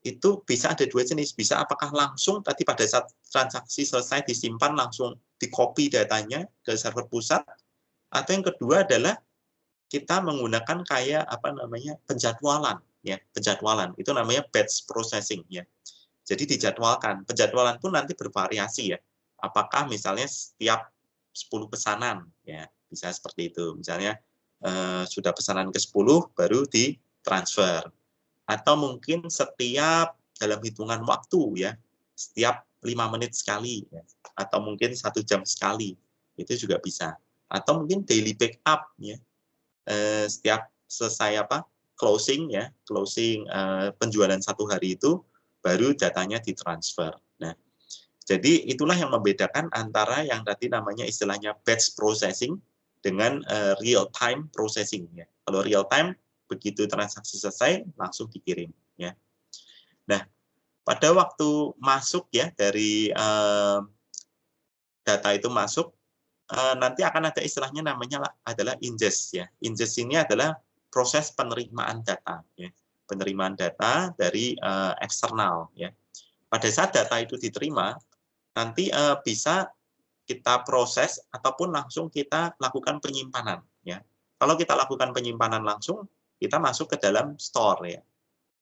itu bisa ada dua jenis, bisa apakah langsung tadi pada saat transaksi selesai disimpan langsung di-copy datanya ke server pusat, atau yang kedua adalah kita menggunakan kayak penjadwalan ya, penjadwalan itu namanya batch processing ya. Jadi dijadwalkan. Penjadwalan pun nanti bervariasi ya. Apakah misalnya setiap 10 pesanan ya, bisa seperti itu. Misalnya sudah pesanan ke-10 baru ditransfer. Atau mungkin setiap dalam hitungan waktu ya, setiap 5 menit sekali ya. Atau mungkin 1 jam sekali. Itu juga bisa. Atau mungkin daily backup ya. Setiap selesai closing ya, closing penjualan 1 hari itu baru datanya ditransfer. Nah, jadi itulah yang membedakan antara yang tadi namanya istilahnya batch processing dengan real time processing ya. Kalau real time begitu transaksi selesai langsung dikirim ya. Nah, pada waktu masuk ya dari data itu masuk, nanti akan ada istilahnya namanya adalah ingest ya. Ingest ini adalah proses penerimaan data ya. Penerimaan data dari eksternal ya. Pada saat data itu diterima, nanti bisa kita proses ataupun langsung kita lakukan penyimpanan ya. Kalau kita lakukan penyimpanan langsung, kita masuk ke dalam store ya.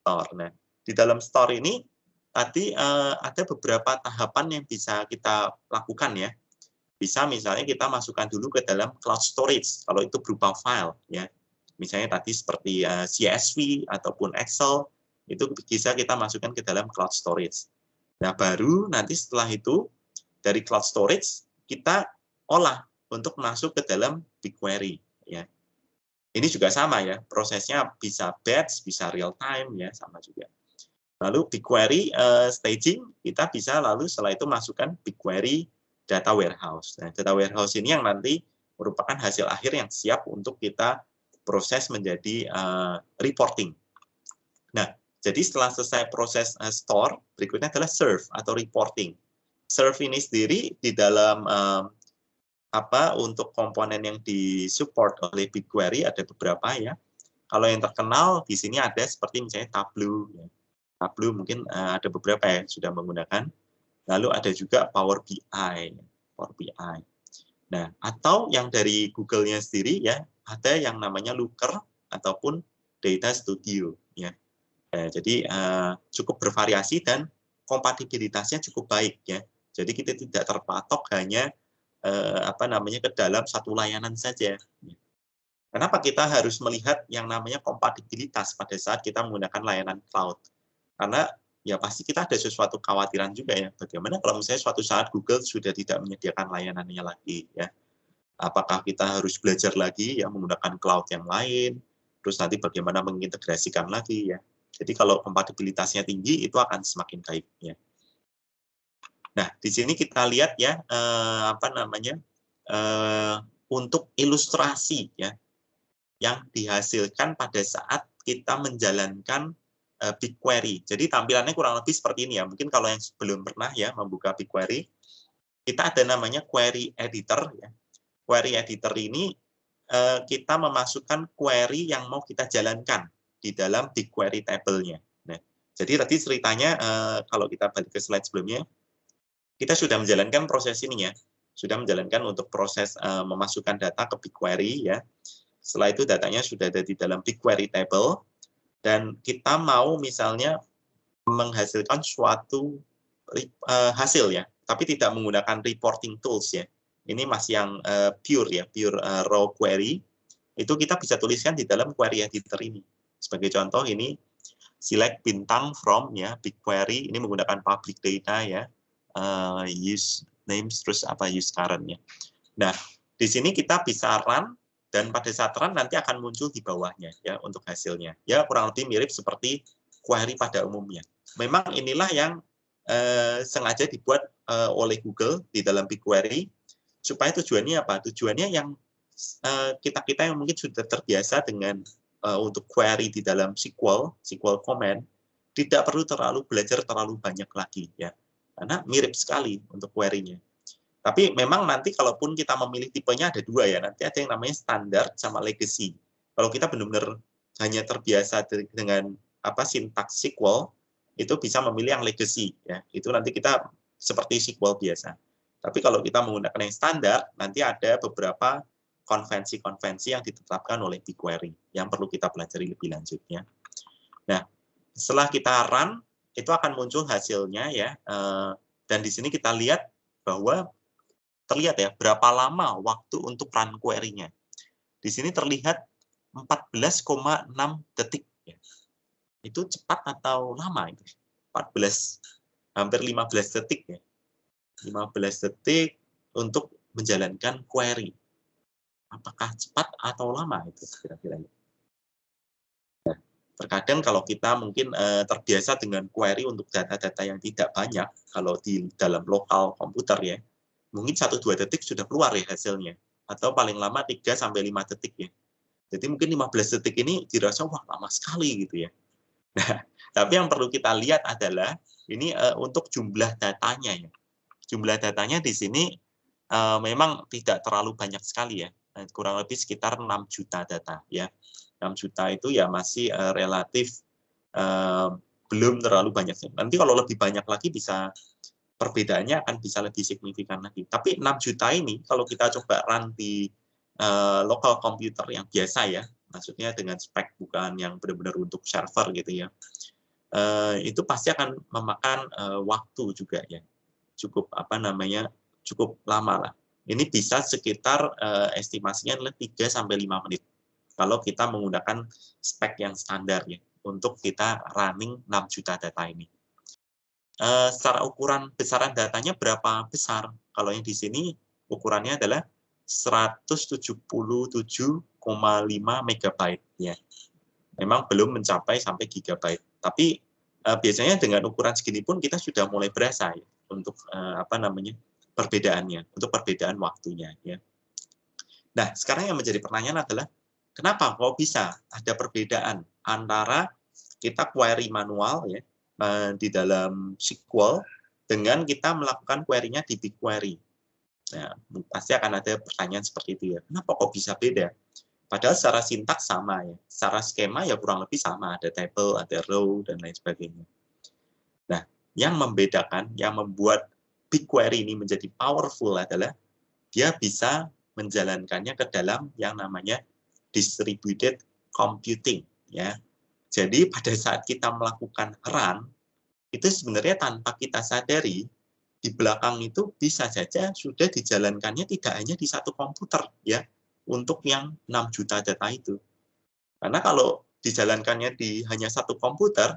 Store. Nah, di dalam store ini tadi ada beberapa tahapan yang bisa kita lakukan ya. Bisa misalnya kita masukkan dulu ke dalam cloud storage, kalau itu berupa file ya. Misalnya tadi seperti CSV ataupun Excel, itu bisa kita masukkan ke dalam cloud storage. Nah, baru nanti setelah itu dari cloud storage kita olah untuk masuk ke dalam BigQuery ya. Ini juga sama ya, prosesnya bisa batch, bisa real time ya, sama juga. Lalu BigQuery staging kita bisa lalu setelah itu masukkan BigQuery data warehouse. Nah, data warehouse ini yang nanti merupakan hasil akhir yang siap untuk kita proses menjadi reporting. Nah, jadi setelah selesai proses store, berikutnya adalah serve atau reporting. Serve ini sendiri di dalam untuk komponen yang disupport oleh BigQuery ada beberapa ya. Kalau yang terkenal di sini ada seperti misalnya Tableau. Ya. Tableau mungkin ada beberapa yang sudah menggunakan. Lalu ada juga Power BI. Power BI. Nah, atau yang dari Google-nya sendiri ya, ada yang namanya Looker ataupun Data Studio ya. Jadi cukup bervariasi dan kompatibilitasnya cukup baik ya. Jadi kita tidak terpatok hanya ke dalam satu layanan saja. Kenapa kita harus melihat yang namanya kompatibilitas pada saat kita menggunakan layanan cloud? Karena ya pasti kita ada sesuatu kekhawatiran juga ya. Bagaimana kalau misalnya suatu saat Google sudah tidak menyediakan layanannya lagi ya? Apakah kita harus belajar lagi ya menggunakan cloud yang lain? Terus nanti bagaimana mengintegrasikan lagi ya? Jadi kalau kompatibilitasnya tinggi itu akan semakin baik ya. Nah di sini kita lihat ya untuk ilustrasi ya yang dihasilkan pada saat kita menjalankan BigQuery. Jadi tampilannya kurang lebih seperti ini ya. Mungkin kalau yang belum pernah ya membuka BigQuery, kita ada namanya query editor ya. Query editor ini kita memasukkan query yang mau kita jalankan di dalam BigQuery table-nya. Nah, jadi tadi ceritanya kalau kita balik ke slide sebelumnya, kita sudah menjalankan proses ini ya. Sudah menjalankan untuk proses memasukkan data ke BigQuery ya. Setelah itu datanya sudah ada di dalam BigQuery table, dan kita mau misalnya menghasilkan suatu hasil ya, tapi tidak menggunakan reporting tools ya. Ini masih yang pure ya, pure raw query. Itu kita bisa tuliskan di dalam query editor ini. Sebagai contoh ini select bintang from ya BigQuery, ini menggunakan public data ya, use names terus use current ya. Nah di sini kita bisa run. Dan pada saat run nanti akan muncul di bawahnya ya untuk hasilnya. Ya kurang lebih mirip seperti query pada umumnya. Memang inilah yang sengaja dibuat oleh Google di dalam BigQuery supaya tujuannya apa? Tujuannya yang kita yang mungkin sudah terbiasa dengan untuk query di dalam SQL command tidak perlu belajar terlalu banyak lagi ya. Karena mirip sekali untuk query-nya. Tapi memang nanti kalaupun kita memilih tipenya ada dua ya, nanti ada yang namanya standar sama legacy. Kalau kita benar-benar hanya terbiasa dengan sintaks SQL, itu bisa memilih yang legacy ya. Itu nanti kita seperti SQL biasa. Tapi kalau kita menggunakan yang standar, nanti ada beberapa konvensi-konvensi yang ditetapkan oleh BigQuery yang perlu kita pelajari lebih lanjutnya. Nah, setelah kita run, itu akan muncul hasilnya ya. Dan di sini kita lihat bahwa terlihat ya berapa lama waktu untuk run query-nya. Di sini terlihat 14,6 detik. Ya. Itu cepat atau lama itu? 14, hampir 15 detik ya. 15 detik untuk menjalankan query. Apakah cepat atau lama itu kira-kira? Nah, terkadang kalau kita mungkin terbiasa dengan query untuk data-data yang tidak banyak, kalau di dalam lokal komputer ya, mungkin 1-2 detik sudah keluar ya hasilnya. Atau paling lama 3-5 detik ya. Jadi mungkin 15 detik ini dirasa wah lama sekali gitu ya. Nah, tapi yang perlu kita lihat adalah ini untuk jumlah datanya ya. Jumlah datanya di sini memang tidak terlalu banyak sekali ya. Kurang lebih sekitar 6 juta data ya. 6 juta itu ya masih relatif belum terlalu banyak. Nanti kalau lebih banyak lagi bisa perbedaannya akan bisa lebih signifikan lagi. Tapi 6 juta ini kalau kita coba run di local computer yang biasa ya, maksudnya dengan spek bukan yang benar-benar untuk server gitu ya, itu pasti akan memakan waktu juga ya, cukup cukup lama lah. Ini bisa sekitar estimasinya adalah 3-5 menit kalau kita menggunakan spek yang standar ya untuk kita running 6 juta data ini. Secara ukuran besaran datanya berapa besar? Kalau yang di sini ukurannya adalah 177,5 megabyte ya. Memang belum mencapai sampai gigabyte. Tapi biasanya dengan ukuran segini pun kita sudah mulai berasa ya untuk perbedaannya, untuk perbedaan waktunya ya. Nah, sekarang yang menjadi pertanyaan adalah kenapa kok bisa ada perbedaan antara kita query manual ya di dalam SQL dengan kita melakukan query-nya di BigQuery. Nah, pasti akan ada pertanyaan seperti itu ya. Kenapa kok bisa beda? Padahal secara sintaks sama ya. Secara skema ya kurang lebih sama. Ada table, ada row, dan lain sebagainya. Nah, yang membedakan, yang membuat BigQuery ini menjadi powerful adalah dia bisa menjalankannya ke dalam yang namanya distributed computing ya. Jadi pada saat kita melakukan run itu sebenarnya tanpa kita sadari, di belakang itu bisa saja sudah dijalankannya tidak hanya di satu komputer ya, untuk yang 6 juta data itu. Karena kalau dijalankannya di hanya satu komputer,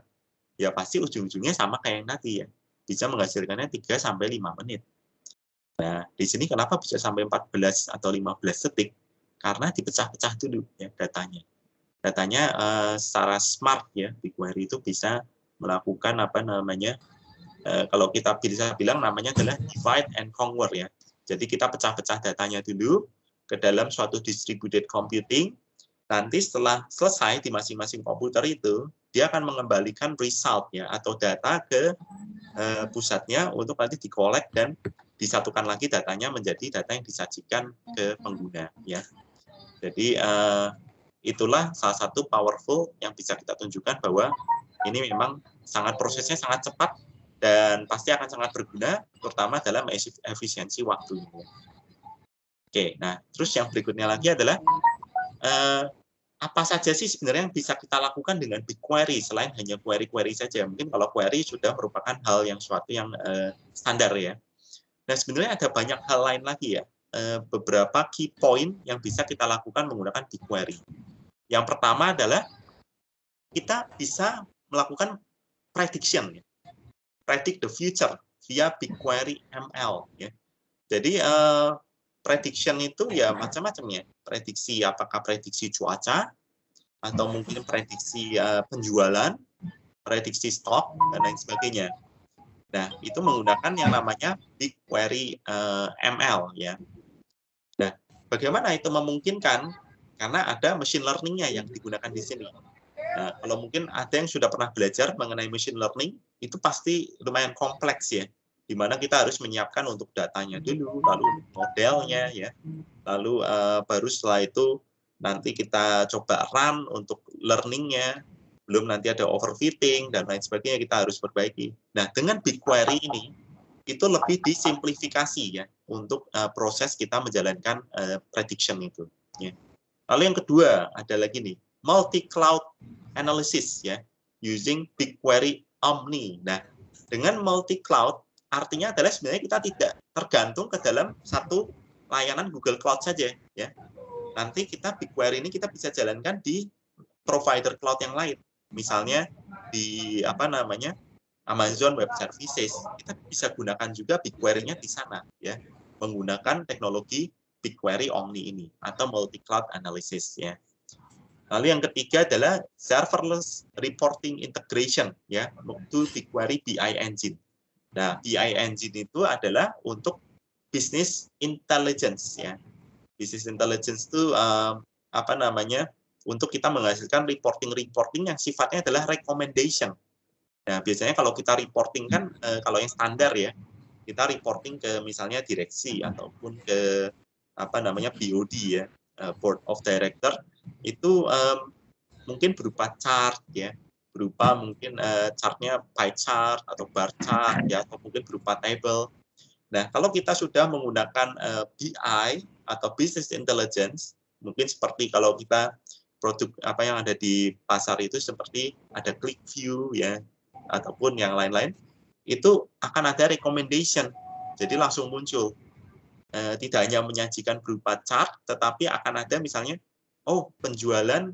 ya pasti ujung-ujungnya sama kayak yang tadi ya, bisa menghasilkannya 3-5 menit. Nah, di sini kenapa bisa sampai 14 atau 15 detik? Karena dipecah-pecah dulu ya datanya. Datanya secara smart ya, BigQuery itu bisa melakukan kalau kita bisa bilang namanya adalah divide and conquer ya. Jadi kita pecah-pecah datanya dulu ke dalam suatu distributed computing. Nanti setelah selesai di masing-masing komputer itu, dia akan mengembalikan result ya atau data ke pusatnya untuk nanti di-collect dan disatukan lagi datanya menjadi data yang disajikan ke pengguna ya. Jadi itulah salah satu powerful yang bisa kita tunjukkan bahwa ini memang prosesnya sangat cepat dan pasti akan sangat berguna, terutama dalam efisiensi waktu. Oke, nah terus yang berikutnya lagi adalah apa saja sih sebenarnya yang bisa kita lakukan dengan BigQuery selain hanya query-query saja. Mungkin kalau query sudah merupakan hal yang suatu yang standar ya. Nah sebenarnya ada banyak hal lain lagi ya. Beberapa key point yang bisa kita lakukan menggunakan BigQuery. Yang pertama adalah kita bisa melakukan prediction, ya. Predict the future via BigQuery ML. Ya. Jadi prediction itu ya macam-macam ya. Prediksi apakah prediksi cuaca atau mungkin prediksi penjualan, prediksi stok dan lain sebagainya. Nah itu menggunakan yang namanya BigQuery ML ya. Nah bagaimana itu memungkinkan? Karena ada machine learning-nya yang digunakan di sini. Nah, kalau mungkin ada yang sudah pernah belajar mengenai machine learning, itu pasti lumayan kompleks ya, di mana kita harus menyiapkan untuk datanya dulu, lalu modelnya ya, lalu baru setelah itu nanti kita coba run untuk learning-nya, belum nanti ada overfitting dan lain sebagainya kita harus perbaiki. Nah, dengan BigQuery ini itu lebih disimplifikasi ya untuk proses kita menjalankan prediction itu. Ya. Lalu yang kedua ada lagi nih multi-cloud analysis ya using BigQuery Omni. Nah, dengan multi-cloud artinya adalah sebenarnya kita tidak tergantung ke dalam satu layanan Google Cloud saja ya. Nanti kita BigQuery ini kita bisa jalankan di provider cloud yang lain. Misalnya di Amazon Web Services, kita bisa gunakan juga BigQuery-nya di sana ya, menggunakan teknologi BigQuery Omni ini atau multi-cloud analysis ya. Lalu yang ketiga adalah serverless reporting integration ya to BigQuery BI Engine. Nah, BI Engine itu adalah untuk business intelligence ya. Business intelligence itu untuk kita menghasilkan reporting yang sifatnya adalah recommendation. Nah, biasanya kalau kita reporting kan kalau yang standar ya, kita reporting ke misalnya direksi ataupun ke BOD ya, Board of Director, itu mungkin berupa chart ya, berupa mungkin chartnya pie chart atau bar chart ya, atau mungkin berupa table. Nah, kalau kita sudah menggunakan BI atau business intelligence, mungkin seperti kalau kita produk yang ada di pasar itu seperti ada ClickView ya, ataupun yang lain-lain, itu akan ada recommendation, jadi langsung muncul. Tidak hanya menyajikan berupa chart, tetapi akan ada misalnya, penjualan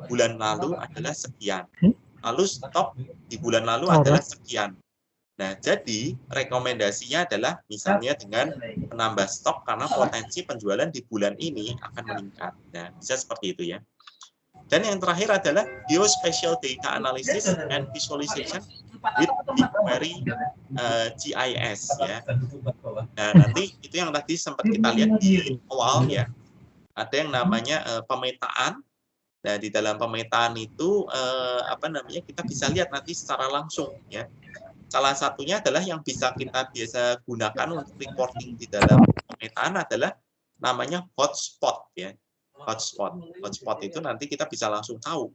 bulan lalu adalah sekian, lalu stok di bulan lalu adalah sekian. Nah, jadi rekomendasinya adalah misalnya dengan menambah stok karena potensi penjualan di bulan ini akan meningkat. Nah, bisa seperti itu ya. Dan yang terakhir adalah Geospatial Data Analysis and Visualization with BigQuery GIS ya. Nah, nanti itu yang tadi sempat kita lihat di awal ya. Ada yang namanya pemetaan. Nah, di dalam pemetaan itu kita bisa lihat nanti secara langsung ya. Salah satunya adalah yang bisa kita biasa gunakan untuk reporting di dalam pemetaan adalah namanya hotspot ya. Hotspot itu nanti kita bisa langsung tahu.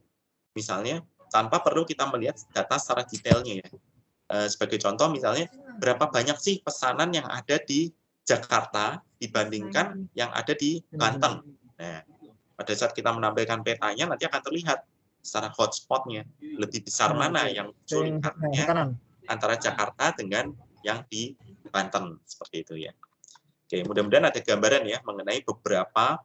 Misalnya tanpa perlu kita melihat data secara detailnya ya. Sebagai contoh misalnya berapa banyak sih pesanan yang ada di Jakarta dibandingkan yang ada di Banten. Nah, pada saat kita menampilkan petanya nanti akan terlihat secara hotspotnya lebih besar mana yang muncul lingkarannya antara Jakarta dengan yang di Banten seperti itu ya. Oke, mudah-mudahan ada gambaran ya mengenai beberapa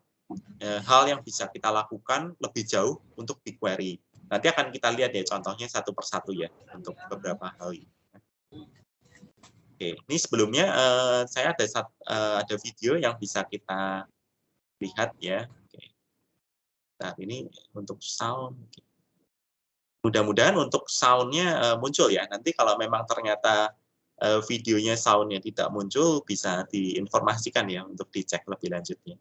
hal yang bisa kita lakukan lebih jauh untuk BigQuery. Nanti akan kita lihat ya contohnya satu persatu ya untuk beberapa hal ini. Oke, ini sebelumnya saya ada video yang bisa kita lihat ya. Oke. Nah, ini untuk sound. Mudah-mudahan untuk sound-nya muncul ya. Nanti kalau memang ternyata videonya sound-nya tidak muncul, bisa diinformasikan ya untuk dicek lebih lanjutnya.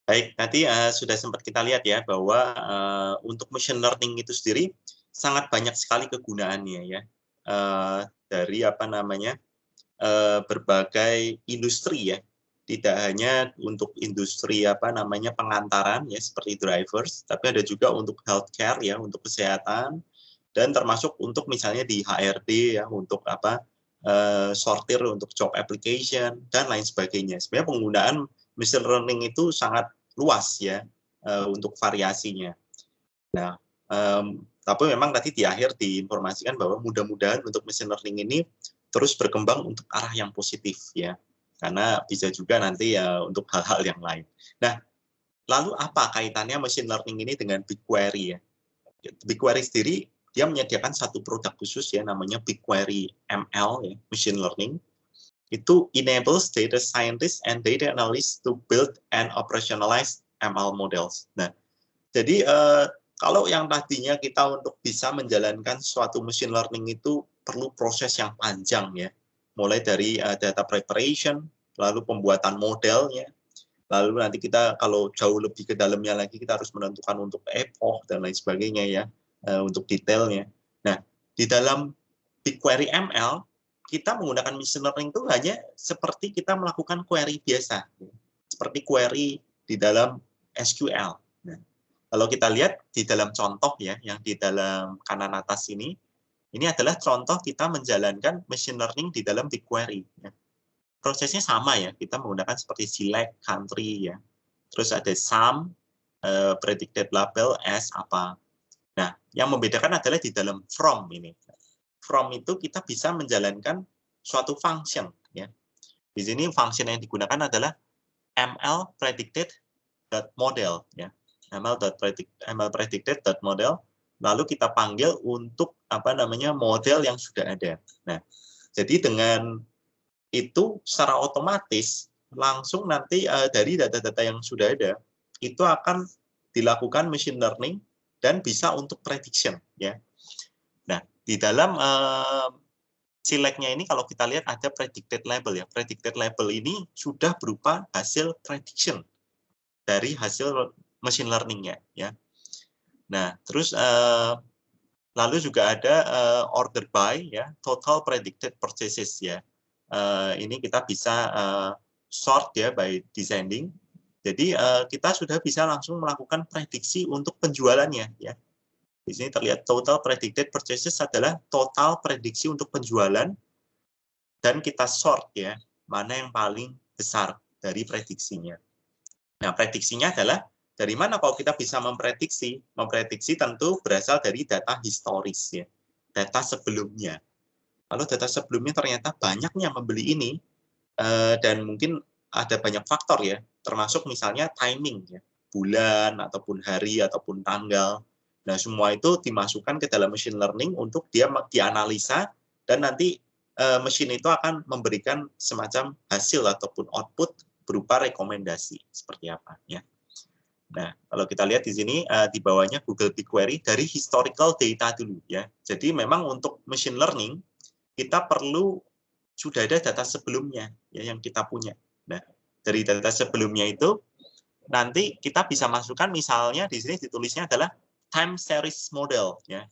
Baik, tadi sudah sempat kita lihat ya bahwa untuk machine learning itu sendiri sangat banyak sekali kegunaannya ya, dari apa namanya berbagai industri ya, tidak hanya untuk industri apa namanya pengantaran ya seperti drivers, tapi ada juga untuk healthcare ya, untuk kesehatan, dan termasuk untuk misalnya di HRD ya, untuk apa sortir untuk job application dan lain sebagainya. Sebenarnya penggunaan machine learning itu sangat luas ya untuk variasinya. Nah, tapi memang tadi di akhir diinformasikan bahwa mudah-mudahan untuk machine learning ini terus berkembang untuk arah yang positif ya, karena bisa juga nanti ya untuk hal-hal yang lain. Nah, lalu apa kaitannya machine learning ini dengan BigQuery ya? BigQuery sendiri dia menyediakan satu produk khusus ya, namanya BigQuery ML ya, machine learning. Itu enables data scientists and data analysts to build and operationalize ML models. Nah, jadi kalau yang tadinya kita untuk bisa menjalankan suatu machine learning itu perlu proses yang panjang ya, mulai dari data preparation, lalu pembuatan modelnya, lalu nanti kita kalau jauh lebih ke dalamnya lagi kita harus menentukan untuk epoch dan lain sebagainya ya, untuk detailnya. Nah, di dalam BigQuery ML kita menggunakan machine learning itu hanya seperti kita melakukan query biasa, seperti query di dalam SQL. Nah, kalau kita lihat di dalam contoh ya, yang di dalam kanan atas ini adalah contoh kita menjalankan machine learning di dalam BigQuery. Ya. Prosesnya sama ya, kita menggunakan seperti select, country ya, terus ada sum, predicted label, as apa. Nah, yang membedakan adalah di dalam from ini. From itu kita bisa menjalankan suatu function ya. Di sini function yang digunakan adalah ml predicted.model ya. ml predicted.model, lalu kita panggil untuk apa namanya model yang sudah ada. Nah, jadi dengan itu secara otomatis langsung nanti dari data-data yang sudah ada itu akan dilakukan machine learning dan bisa untuk prediction ya. Nah, di dalam Sileknya ini kalau kita lihat ada predicted label ya. Predicted label ini sudah berupa hasil prediction dari hasil machine learning-nya ya. Nah, terus lalu juga ada order by ya, total predicted purchases ya. Ini kita bisa sort ya by descending. Jadi kita sudah bisa langsung melakukan prediksi untuk penjualannya ya. Di sini terlihat total predicted purchases adalah total prediksi untuk penjualan dan kita sort ya, mana yang paling besar dari prediksinya. Nah, prediksinya adalah dari mana kalau kita bisa memprediksi? Memprediksi tentu berasal dari data historis ya, data sebelumnya. Kalau data sebelumnya ternyata banyaknya membeli ini dan mungkin ada banyak faktor ya, termasuk misalnya timing ya, bulan ataupun hari ataupun tanggal. Nah, semua itu dimasukkan ke dalam machine learning untuk dia dianalisa dan nanti mesin itu akan memberikan semacam hasil ataupun output berupa rekomendasi seperti apa ya. Nah, kalau kita lihat di sini di bawahnya Google BigQuery dari historical data dulu ya. Jadi memang untuk machine learning kita perlu sudah ada data sebelumnya ya yang kita punya. Nah, dari data sebelumnya itu nanti kita bisa masukkan misalnya di sini ditulisnya adalah time series model ya.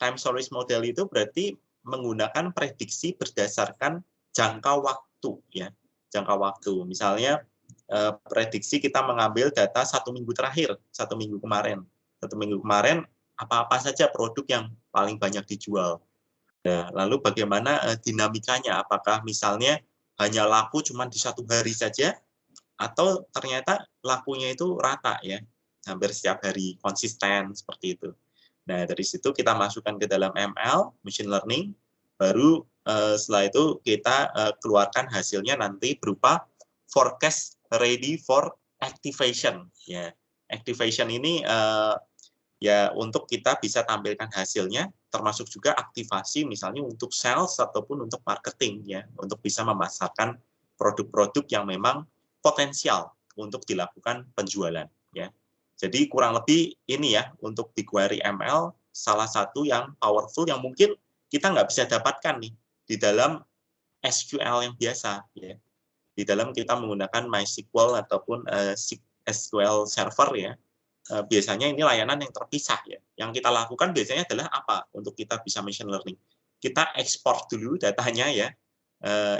Time series model itu berarti menggunakan prediksi berdasarkan jangka waktu ya. Jangka waktu. Misalnya prediksi kita mengambil data 1 minggu terakhir, 1 minggu kemarin. 1 minggu kemarin apa-apa saja produk yang paling banyak dijual. Nah, lalu bagaimana dinamikanya? Apakah misalnya hanya laku cuma di 1 hari saja atau ternyata lakunya itu rata ya. Hampir setiap hari, konsisten, seperti itu. Nah, dari situ kita masukkan ke dalam ML, machine learning, baru setelah itu kita keluarkan hasilnya nanti berupa forecast ready for activation. Ya, activation ini ya untuk kita bisa tampilkan hasilnya, termasuk juga aktivasi misalnya untuk sales ataupun untuk marketing, ya, untuk bisa memasarkan produk-produk yang memang potensial untuk dilakukan penjualan. Ya. Jadi kurang lebih ini ya untuk BigQuery ML salah satu yang powerful yang mungkin kita nggak bisa dapatkan nih di dalam SQL yang biasa ya. Di dalam kita menggunakan MySQL ataupun SQL Server ya. Biasanya ini layanan yang terpisah ya. Yang kita lakukan biasanya adalah apa untuk kita bisa machine learning? Kita ekspor dulu datanya ya.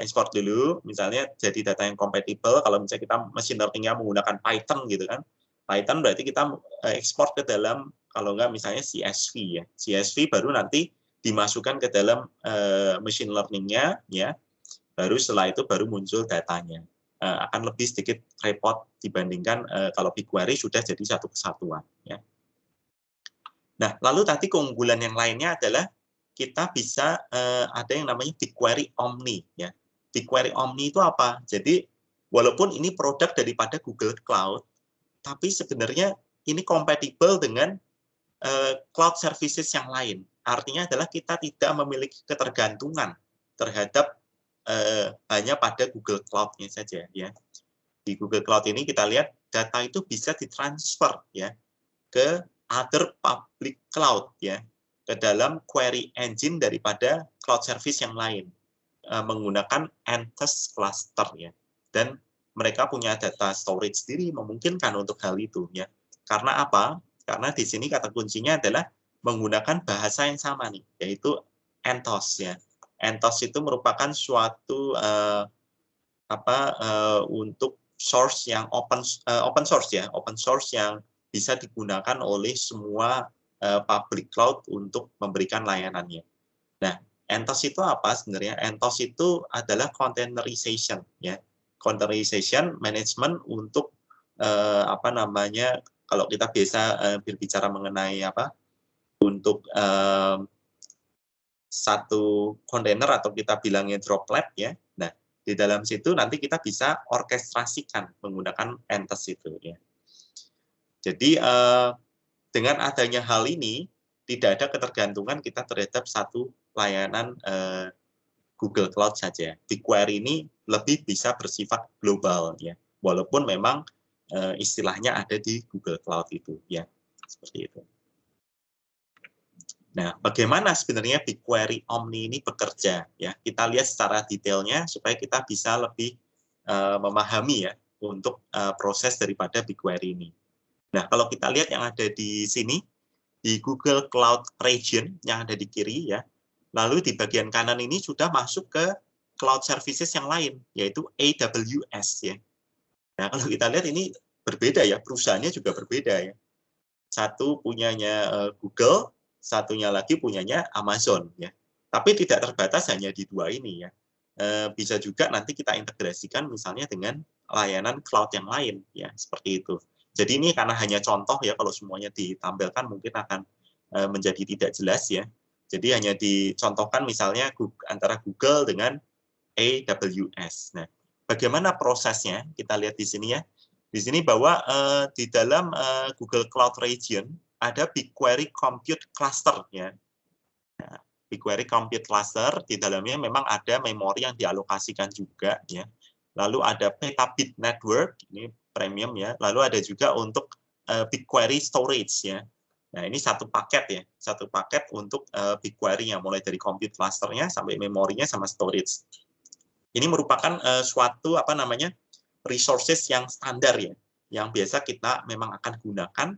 Ekspor dulu misalnya jadi data yang compatible kalau misalnya kita machine learning-nya menggunakan Python gitu kan. Python berarti kita ekspor ke dalam, kalau enggak misalnya CSV ya. CSV baru nanti dimasukkan ke dalam machine learning-nya ya. Baru setelah itu baru muncul datanya. Akan lebih sedikit repot dibandingkan kalau BigQuery sudah jadi satu kesatuan ya. Nah, lalu tadi keunggulan yang lainnya adalah kita bisa ada yang namanya BigQuery Omni ya. BigQuery Omni itu apa? Jadi walaupun ini produk daripada Google Cloud, tapi sebenarnya ini kompatibel dengan cloud services yang lain. Artinya adalah kita tidak memiliki ketergantungan terhadap hanya pada Google Cloud-nya saja. Ya. Di Google Cloud ini kita lihat data itu bisa ditransfer ya ke other public cloud ya, ke dalam query engine daripada cloud service yang lain menggunakan Anthos cluster ya. Dan mereka punya data storage sendiri memungkinkan untuk hal itu ya. Karena apa? Karena di sini kata kuncinya adalah menggunakan bahasa yang sama nih, yaitu Anthos ya. Anthos itu merupakan suatu untuk source yang open source ya, open source yang bisa digunakan oleh semua public cloud untuk memberikan layanannya. Nah, Anthos itu apa sebenarnya? Anthos itu adalah containerization ya. Containerization management untuk kalau kita biasa berbicara mengenai untuk satu kontainer atau kita bilangnya droplet ya. Nah, di dalam situ nanti kita bisa orkestrasikan menggunakan Anthos itu ya. Jadi dengan adanya hal ini tidak ada ketergantungan kita terhadap satu layanan Google Cloud saja. BigQuery ini lebih bisa bersifat global ya, walaupun memang istilahnya ada di Google Cloud itu ya, seperti itu. Nah, bagaimana sebenarnya BigQuery Omni ini bekerja? Ya, kita lihat secara detailnya supaya kita bisa lebih memahami ya untuk proses daripada BigQuery ini. Nah, kalau kita lihat yang ada di sini, di Google Cloud Region yang ada di kiri ya, lalu di bagian kanan ini sudah masuk ke cloud services yang lain, yaitu AWS ya. Nah, kalau kita lihat ini berbeda ya, perusahaannya juga berbeda ya. Satu punyanya Google, satunya lagi punyanya Amazon ya. Tapi tidak terbatas hanya di dua ini ya. Bisa juga nanti kita integrasikan misalnya dengan layanan cloud yang lain ya, seperti itu. Jadi ini karena hanya contoh ya, kalau semuanya ditampilkan mungkin akan menjadi tidak jelas ya. Jadi hanya dicontohkan misalnya antara Google dengan AWS. Nah, bagaimana prosesnya? Kita lihat di sini ya. Di sini bahwa di dalam Google Cloud Region ada BigQuery Compute Cluster ya. Nah, BigQuery Compute Cluster di dalamnya memang ada memori yang dialokasikan juga ya. Lalu ada Petabit Network, ini premium ya. Lalu ada juga untuk BigQuery Storage ya. Nah, ini satu paket ya, satu paket untuk BigQuery-nya, mulai dari compute cluster-nya sampai memorinya sama storage. Ini merupakan suatu resources yang standar ya, yang biasa kita memang akan gunakan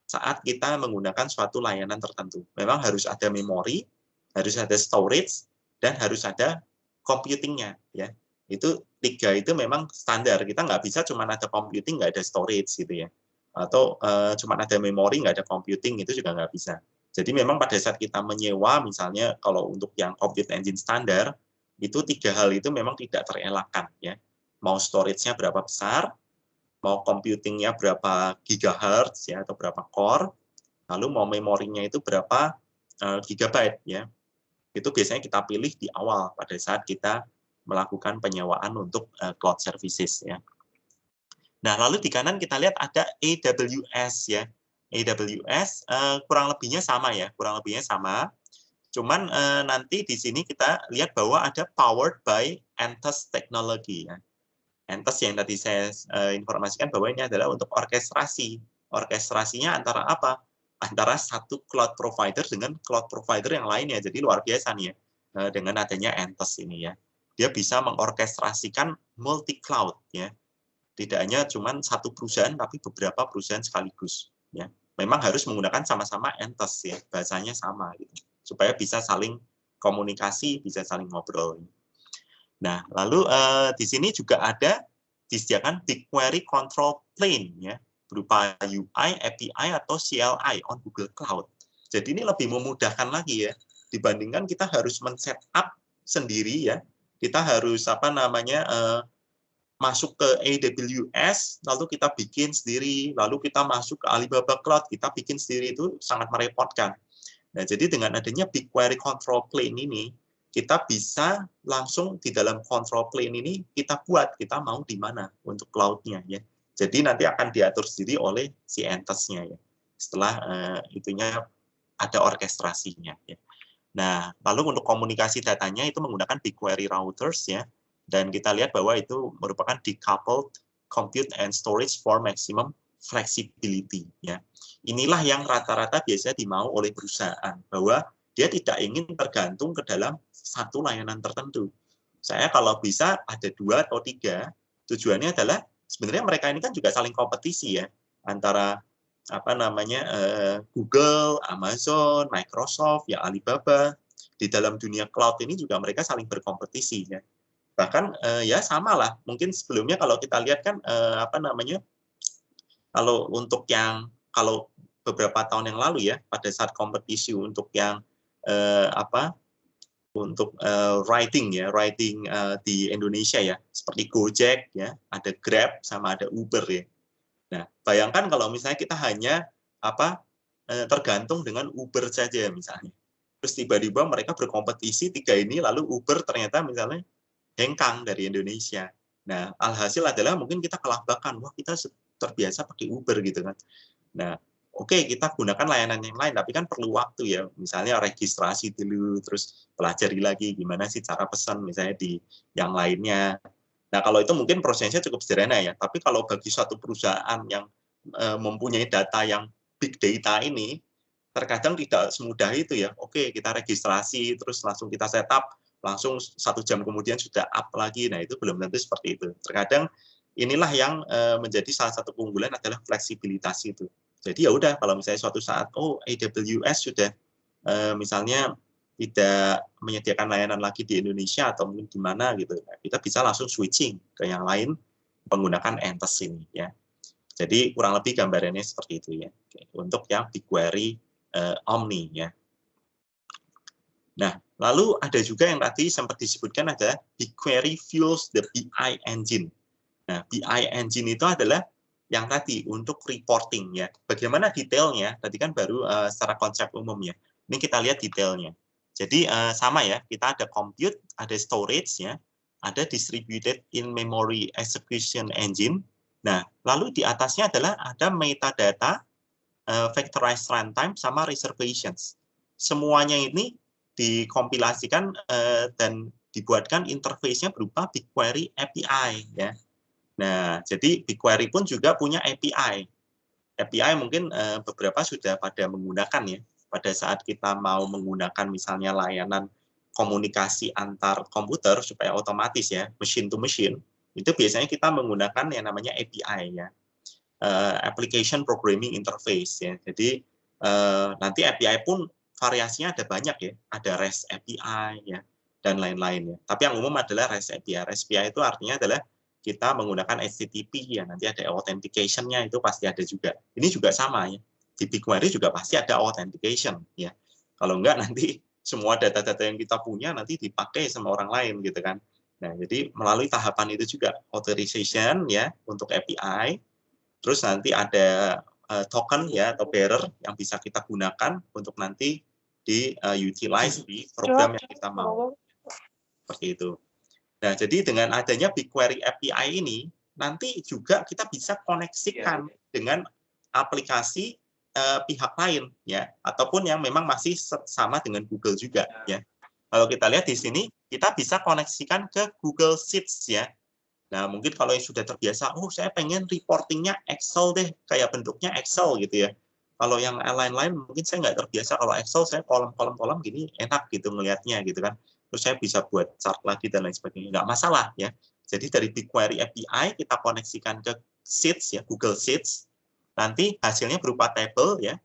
saat kita menggunakan suatu layanan tertentu. Memang harus ada memori, harus ada storage, dan harus ada computing-nya ya. Itu tiga itu memang standar. Kita nggak bisa cuma ada computing nggak ada storage gitu ya, atau cuma ada memori nggak ada computing, itu juga nggak bisa. Jadi memang pada saat kita menyewa misalnya kalau untuk yang compute engine standar itu tiga hal itu memang tidak terelakkan ya. Mau storage-nya berapa besar, mau computing-nya berapa gigahertz ya atau berapa core, lalu mau memorinya itu berapa gigabyte ya. Itu biasanya kita pilih di awal pada saat kita melakukan penyewaan untuk cloud services ya. Nah, lalu di kanan kita lihat ada AWS ya. AWS kurang lebihnya sama ya, kurang lebihnya sama. Cuman nanti di sini kita lihat bahwa ada powered by Anthos Technology ya. Anthos yang tadi saya informasikan bahwa ini adalah untuk orkestrasi. Orkestrasinya antara apa? Antara satu cloud provider dengan cloud provider yang lainnya. Jadi luar biasa nih ya, dengan adanya Anthos ini ya. Dia bisa mengorkestrasikan multi cloud ya. Tidak hanya cuma satu perusahaan tapi beberapa perusahaan sekaligus ya. Memang harus menggunakan sama-sama Anthos ya, bahasanya sama gitu. Supaya bisa saling komunikasi, bisa saling ngobrol. Nah, lalu di sini juga ada disediakan BigQuery Control Plane ya, berupa UI, API atau CLI on Google Cloud. Jadi ini lebih memudahkan lagi ya, dibandingkan kita harus men-setup sendiri ya. Kita harus masuk ke AWS, lalu kita bikin sendiri, lalu kita masuk ke Alibaba Cloud, kita bikin sendiri, itu sangat merepotkan. Nah, jadi dengan adanya BigQuery Control Plane ini, kita bisa langsung di dalam control plane ini kita buat, kita mau di mana untuk cloud-nya ya. Jadi nanti akan diatur sendiri oleh si Anthos-nya ya. Setelah itunya ada orkestrasinya ya. Nah, lalu untuk komunikasi datanya itu menggunakan BigQuery routers ya, dan kita lihat bahwa itu merupakan decoupled compute and storage for maximum flexibility ya. Inilah yang rata-rata biasanya dimau oleh perusahaan, bahwa dia tidak ingin tergantung ke dalam satu layanan tertentu. Saya kalau bisa ada 2 atau 3, tujuannya adalah sebenarnya mereka ini kan juga saling kompetisi ya, antara Google, Amazon, Microsoft, ya Alibaba. Di dalam dunia cloud ini juga mereka saling berkompetisi ya. Bahkan ya sama lah, mungkin sebelumnya kalau kita lihat kan kalau beberapa tahun yang lalu ya, pada saat kompetisi untuk yang riding di Indonesia ya, seperti Gojek ya, ada Grab sama ada Uber ya. Nah, bayangkan kalau misalnya kita hanya tergantung dengan Uber saja misalnya. Terus tiba-tiba mereka berkompetisi 3 ini, lalu Uber ternyata misalnya hengkang dari Indonesia. Nah, alhasil adalah mungkin kita kelahbakan, wah kita terbiasa pakai Uber gitu kan. Nah, oke, kita gunakan layanan yang lain, tapi kan perlu waktu ya. Misalnya registrasi dulu, terus pelajari lagi gimana sih cara pesan misalnya di yang lainnya. Nah, kalau itu mungkin prosesnya cukup sederhana ya. Tapi kalau bagi suatu perusahaan yang mempunyai data yang big data ini, terkadang tidak semudah itu ya. Oke, kita registrasi, terus langsung kita setup, langsung 1 jam kemudian sudah up lagi. Nah, itu belum tentu seperti itu. Terkadang inilah yang menjadi salah satu keunggulan adalah fleksibilitas itu. Jadi ya udah, kalau misalnya suatu saat, AWS sudah misalnya tidak menyediakan layanan lagi di Indonesia atau mungkin di mana gitu, kita bisa langsung switching ke yang lain menggunakan Entes ini ya. Jadi kurang lebih gambarannya seperti itu ya. Oke, untuk yang BigQuery Omni ya. Nah, lalu ada juga yang tadi sempat disebutkan ada BigQuery fuels the BI engine. Nah, BI engine itu adalah yang tadi untuk reporting ya. Bagaimana detailnya? Tadi kan baru secara konsep umum ya. Ini kita lihat detailnya. Jadi sama ya, kita ada compute, ada storage ya, ada distributed in memory execution engine. Nah, lalu di atasnya adalah ada metadata, factorized runtime, sama reservations. Semuanya ini dikompilasikan dan dibuatkan interface-nya berupa BigQuery API ya. Nah, jadi BigQuery pun juga punya API. API mungkin beberapa sudah pada menggunakan ya. Pada saat kita mau menggunakan misalnya layanan komunikasi antar komputer supaya otomatis ya, machine to machine, itu biasanya kita menggunakan yang namanya API ya, Application Programming Interface ya. Jadi nanti API pun variasinya ada banyak ya, ada REST API ya, dan lain-lain ya. Tapi yang umum adalah REST API. REST API itu artinya adalah kita menggunakan HTTP ya, nanti ada authentication-nya itu pasti ada juga. Ini juga sama ya. Di BigQuery juga pasti ada authentication ya. Kalau enggak nanti semua data-data yang kita punya nanti dipakai sama orang lain gitu kan. Nah, jadi melalui tahapan itu juga authorization ya untuk API. Terus nanti ada token ya atau bearer yang bisa kita gunakan untuk nanti utilize di program yang kita mau. Seperti itu. Nah, jadi dengan adanya BigQuery API ini nanti juga kita bisa koneksikan dengan aplikasi pihak lain ya, ataupun yang memang masih sama dengan Google juga ya. Kalau kita lihat di sini, kita bisa koneksikan ke Google Sheets ya. Nah, mungkin kalau yang sudah terbiasa, saya pengen reportingnya Excel deh, kayak bentuknya Excel gitu ya. Kalau yang lain-lain mungkin saya nggak terbiasa, kalau Excel saya kolom-kolom gini enak gitu melihatnya gitu kan. Terus saya bisa buat chart lagi dan lain sebagainya, nggak masalah ya. Jadi dari BigQuery API kita koneksikan ke Sheets ya, Google Sheets. Nanti hasilnya berupa table ya.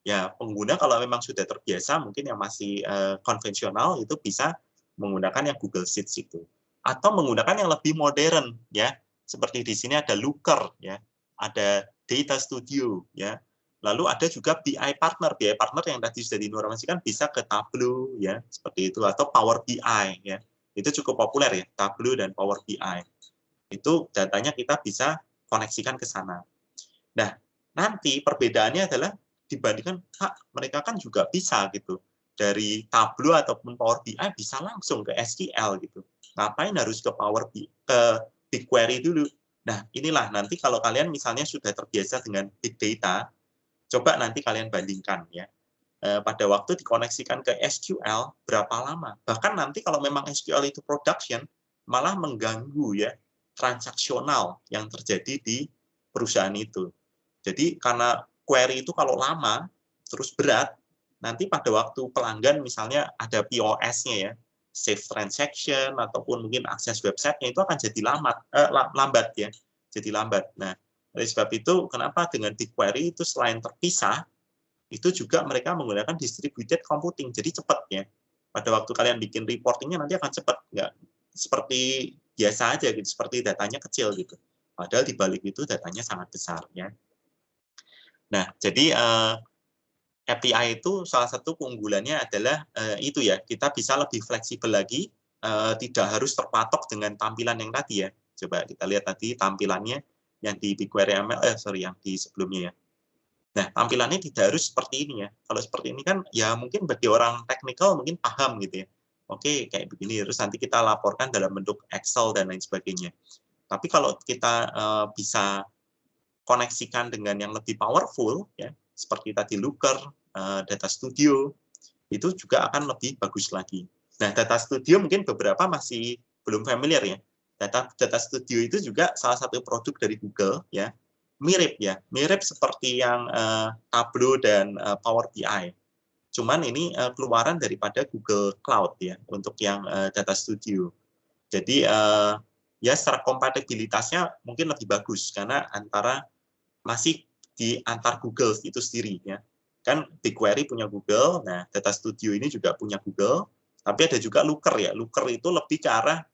Ya, pengguna kalau memang sudah terbiasa, mungkin yang masih konvensional itu bisa menggunakan yang Google Sheets itu. Atau menggunakan yang lebih modern ya. Seperti di sini ada Looker ya, ada Data Studio ya. Lalu ada juga BI Partner. BI Partner yang tadi sudah diinformasikan bisa ke Tableau ya, seperti itu, atau Power BI ya. Itu cukup populer ya, Tableau dan Power BI. Itu datanya kita bisa koneksikan ke sana. Nah, nanti perbedaannya adalah dibandingkan mereka kan juga bisa gitu. Dari Tableau ataupun Power BI bisa langsung ke SQL gitu. Ngapain harus ke BigQuery dulu? Nah, inilah nanti kalau kalian misalnya sudah terbiasa dengan big data, coba nanti kalian bandingkan ya. Pada waktu dikoneksikan ke SQL berapa lama? Bahkan nanti kalau memang SQL itu production malah mengganggu ya transaksional yang terjadi di perusahaan itu. Jadi karena query itu kalau lama terus berat, nanti pada waktu pelanggan misalnya ada POS-nya ya, save transaction ataupun mungkin akses website-nya itu akan jadi lambat ya, jadi lambat. Nah, oleh sebab itu kenapa dengan BigQuery itu selain terpisah, itu juga mereka menggunakan distributed computing, jadi cepat ya. Pada waktu kalian bikin reporting-nya nanti akan cepat, nggak seperti biasa aja gitu, seperti datanya kecil gitu. Padahal di balik itu datanya sangat besar ya. Nah, jadi API itu salah satu keunggulannya adalah itu ya, kita bisa lebih fleksibel lagi, tidak harus terpatok dengan tampilan yang tadi ya. Coba kita lihat tadi tampilannya yang di BigQuery ML, yang di sebelumnya ya. Nah, tampilannya tidak harus seperti ini ya. Kalau seperti ini kan ya mungkin bagi orang teknikal mungkin paham gitu ya. Oke, kayak begini, terus nanti kita laporkan dalam bentuk Excel dan lain sebagainya. Tapi kalau kita bisa koneksikan dengan yang lebih powerful ya, seperti tadi Looker, Data Studio, itu juga akan lebih bagus lagi. Nah, Data Studio mungkin beberapa masih belum familiar ya. Data Studio itu juga salah satu produk dari Google ya. mirip ya, mirip seperti yang Tableau dan Power BI. Cuman ini keluaran daripada Google Cloud ya untuk yang Data Studio. Jadi ya secara kompatibilitasnya mungkin lebih bagus karena masih di antar Google itu sendiri ya. Kan BigQuery punya Google, nah Data Studio ini juga punya Google, tapi ada juga Looker ya. Looker itu lebih ke arah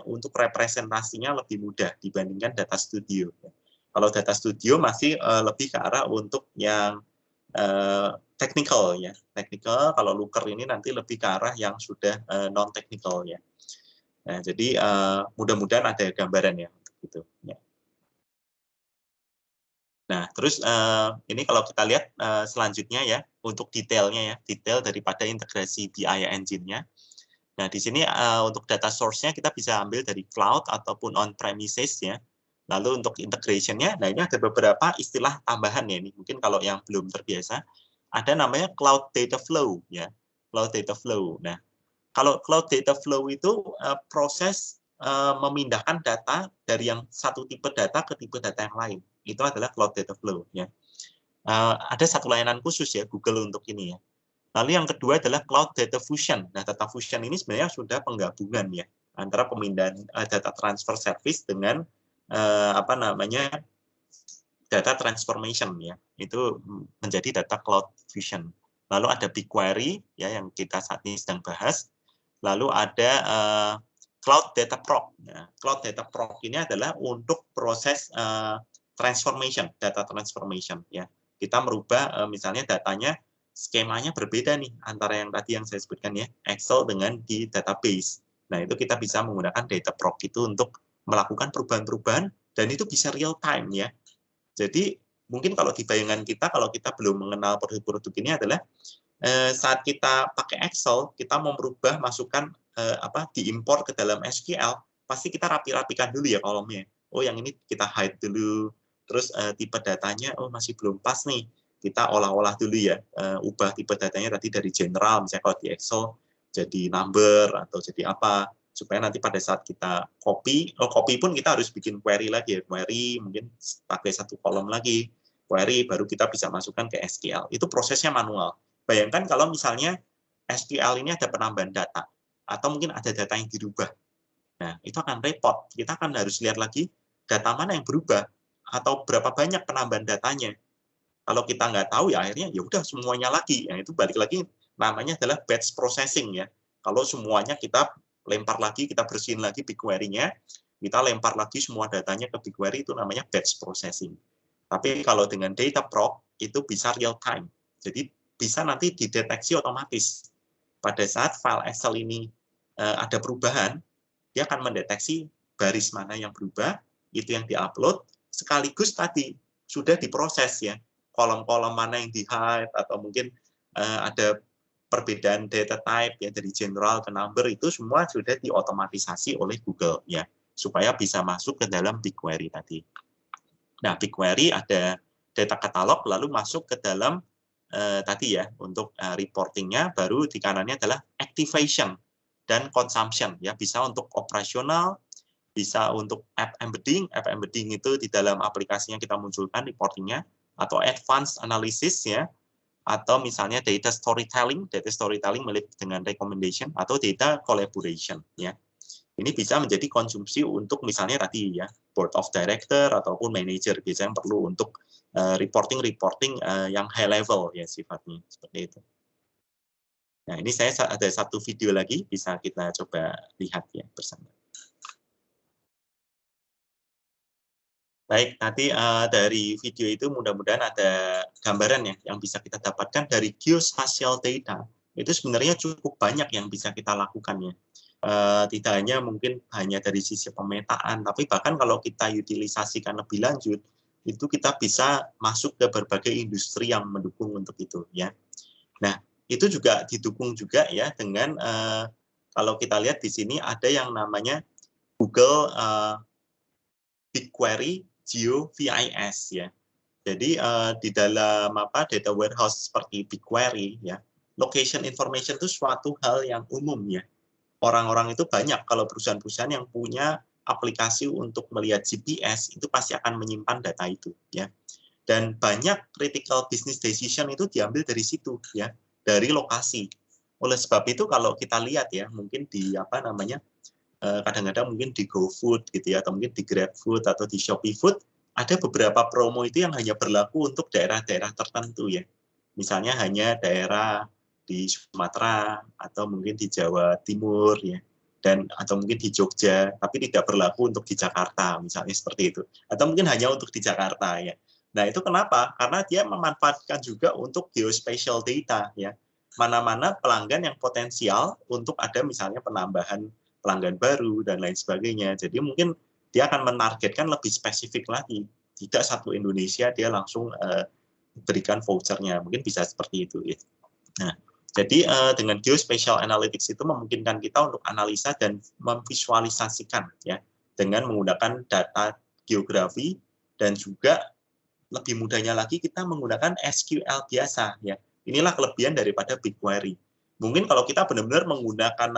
untuk representasinya lebih mudah dibandingkan Data Studio. Kalau Data Studio masih lebih ke arah untuk yang technical ya. Technical, kalau Looker ini nanti lebih ke arah yang sudah non technical ya. Nah, jadi mudah-mudahan ada gambaran ya untuk itu. Ya. Nah, terus ini kalau kita lihat selanjutnya ya untuk detailnya ya, detail daripada integrasi BI engine-nya. Nah, di sini untuk data source-nya kita bisa ambil dari cloud ataupun on-premises ya. Lalu untuk integration-nya, nah ini ada beberapa istilah tambahan ya ini. Mungkin kalau yang belum terbiasa, ada namanya Cloud Data Flow ya. Cloud Data Flow. Nah, kalau Cloud Data Flow itu proses memindahkan data dari yang satu tipe data ke tipe data yang lain. Itu adalah Cloud Data Flow ya. Ada satu layanan khusus ya Google untuk ini ya. Lalu yang kedua adalah Cloud Data Fusion. Nah, Data Fusion ini sebenarnya sudah penggabungan ya antara pemindahan data transfer service dengan data transformation ya. Itu menjadi data Cloud Fusion. Lalu ada BigQuery ya yang kita saat ini sedang bahas. Lalu ada Cloud Data Proc. Nah, Cloud Data Proc ini adalah untuk proses transformation, data transformation ya. Kita merubah misalnya datanya skemanya berbeda nih antara yang tadi yang saya sebutkan ya, Excel dengan di database. Nah, itu kita bisa menggunakan data proc itu untuk melakukan perubahan-perubahan dan itu bisa real time ya. Jadi, mungkin kalau di bayangan kita kalau kita belum mengenal produk-produk ini adalah saat kita pakai Excel, kita mau merubah masukkan diimpor ke dalam SQL, pasti kita rapi-rapikan dulu ya kolomnya. Oh, yang ini kita hide dulu. Terus tipe datanya masih belum pas nih. Kita olah-olah dulu ya, ubah tipe datanya tadi dari general, misalnya kalau di Excel jadi number atau jadi apa, supaya nanti pada saat kita copy pun kita harus bikin query lagi ya, query mungkin pakai satu kolom lagi, query baru kita bisa masukkan ke SQL. Itu prosesnya manual. Bayangkan kalau misalnya SQL ini ada penambahan data, atau mungkin ada data yang dirubah. Nah, itu akan repot. Kita akan harus lihat lagi data mana yang berubah, atau berapa banyak penambahan datanya. Kalau kita nggak tahu ya akhirnya ya udah semuanya lagi. Ya itu balik lagi namanya adalah batch processing ya. Kalau semuanya kita lempar lagi, kita bersihin lagi BigQuery-nya, kita lempar lagi semua datanya ke BigQuery itu namanya batch processing. Tapi kalau dengan data proc itu bisa real time. Jadi bisa nanti dideteksi otomatis. Pada saat file Excel ini ada perubahan, dia akan mendeteksi baris mana yang berubah, itu yang diupload, sekaligus tadi sudah diproses ya. Kolom-kolom mana yang di-hide atau mungkin ada perbedaan data type ya dari general ke number itu semua sudah diotomatisasi oleh Google ya supaya bisa masuk ke dalam BigQuery tadi. Nah, BigQuery ada data katalog lalu masuk ke dalam tadi ya untuk reportingnya, baru di kanannya adalah activation dan consumption ya, bisa untuk operasional, bisa untuk app embedding itu di dalam aplikasinya kita munculkan reportingnya, atau advanced analysis ya, atau misalnya data storytelling mirip dengan recommendation, atau data collaboration ya. Ini bisa menjadi konsumsi untuk misalnya tadi ya board of director ataupun manager biasanya yang perlu untuk reporting yang high level ya sifatnya seperti itu. Nah, ini saya ada satu video lagi bisa kita coba lihat ya bersama. Baik, nanti dari video itu mudah-mudahan ada gambaran ya yang bisa kita dapatkan dari geospatial data. Itu sebenarnya cukup banyak yang bisa kita lakukan ya. Tidak hanya mungkin hanya dari sisi pemetaan, tapi bahkan kalau kita utilisasikan lebih lanjut, itu kita bisa masuk ke berbagai industri yang mendukung untuk itu ya. Nah, itu juga didukung juga ya dengan kalau kita lihat di sini ada yang namanya Google BigQuery GeoVIS ya. Jadi di dalam data warehouse seperti BigQuery ya, location information itu suatu hal yang umum ya. Orang-orang itu banyak kalau perusahaan-perusahaan yang punya aplikasi untuk melihat GPS itu pasti akan menyimpan data itu ya. Dan banyak critical business decision itu diambil dari situ ya, dari lokasi. Oleh sebab itu kalau kita lihat ya, mungkin di kadang-kadang mungkin di GoFood gitu ya, atau mungkin di GrabFood atau di Shopee Food, ada beberapa promo itu yang hanya berlaku untuk daerah-daerah tertentu ya. Misalnya hanya daerah di Sumatera atau mungkin di Jawa Timur ya, dan atau mungkin di Jogja, tapi tidak berlaku untuk di Jakarta misalnya seperti itu. Atau mungkin hanya untuk di Jakarta ya. Nah, itu kenapa? Karena dia memanfaatkan juga untuk geospatial data ya. Mana-mana pelanggan yang potensial untuk ada misalnya penambahan pelanggan baru dan lain sebagainya. Jadi mungkin dia akan menargetkan lebih spesifik lagi. Tidak satu Indonesia dia langsung berikan vouchernya. Mungkin bisa seperti itu. Ya. Nah, jadi dengan geospatial analytics itu memungkinkan kita untuk analisa dan memvisualisasikan ya dengan menggunakan data geografi, dan juga lebih mudahnya lagi kita menggunakan SQL biasa ya. Inilah kelebihan daripada BigQuery. Mungkin kalau kita benar-benar menggunakan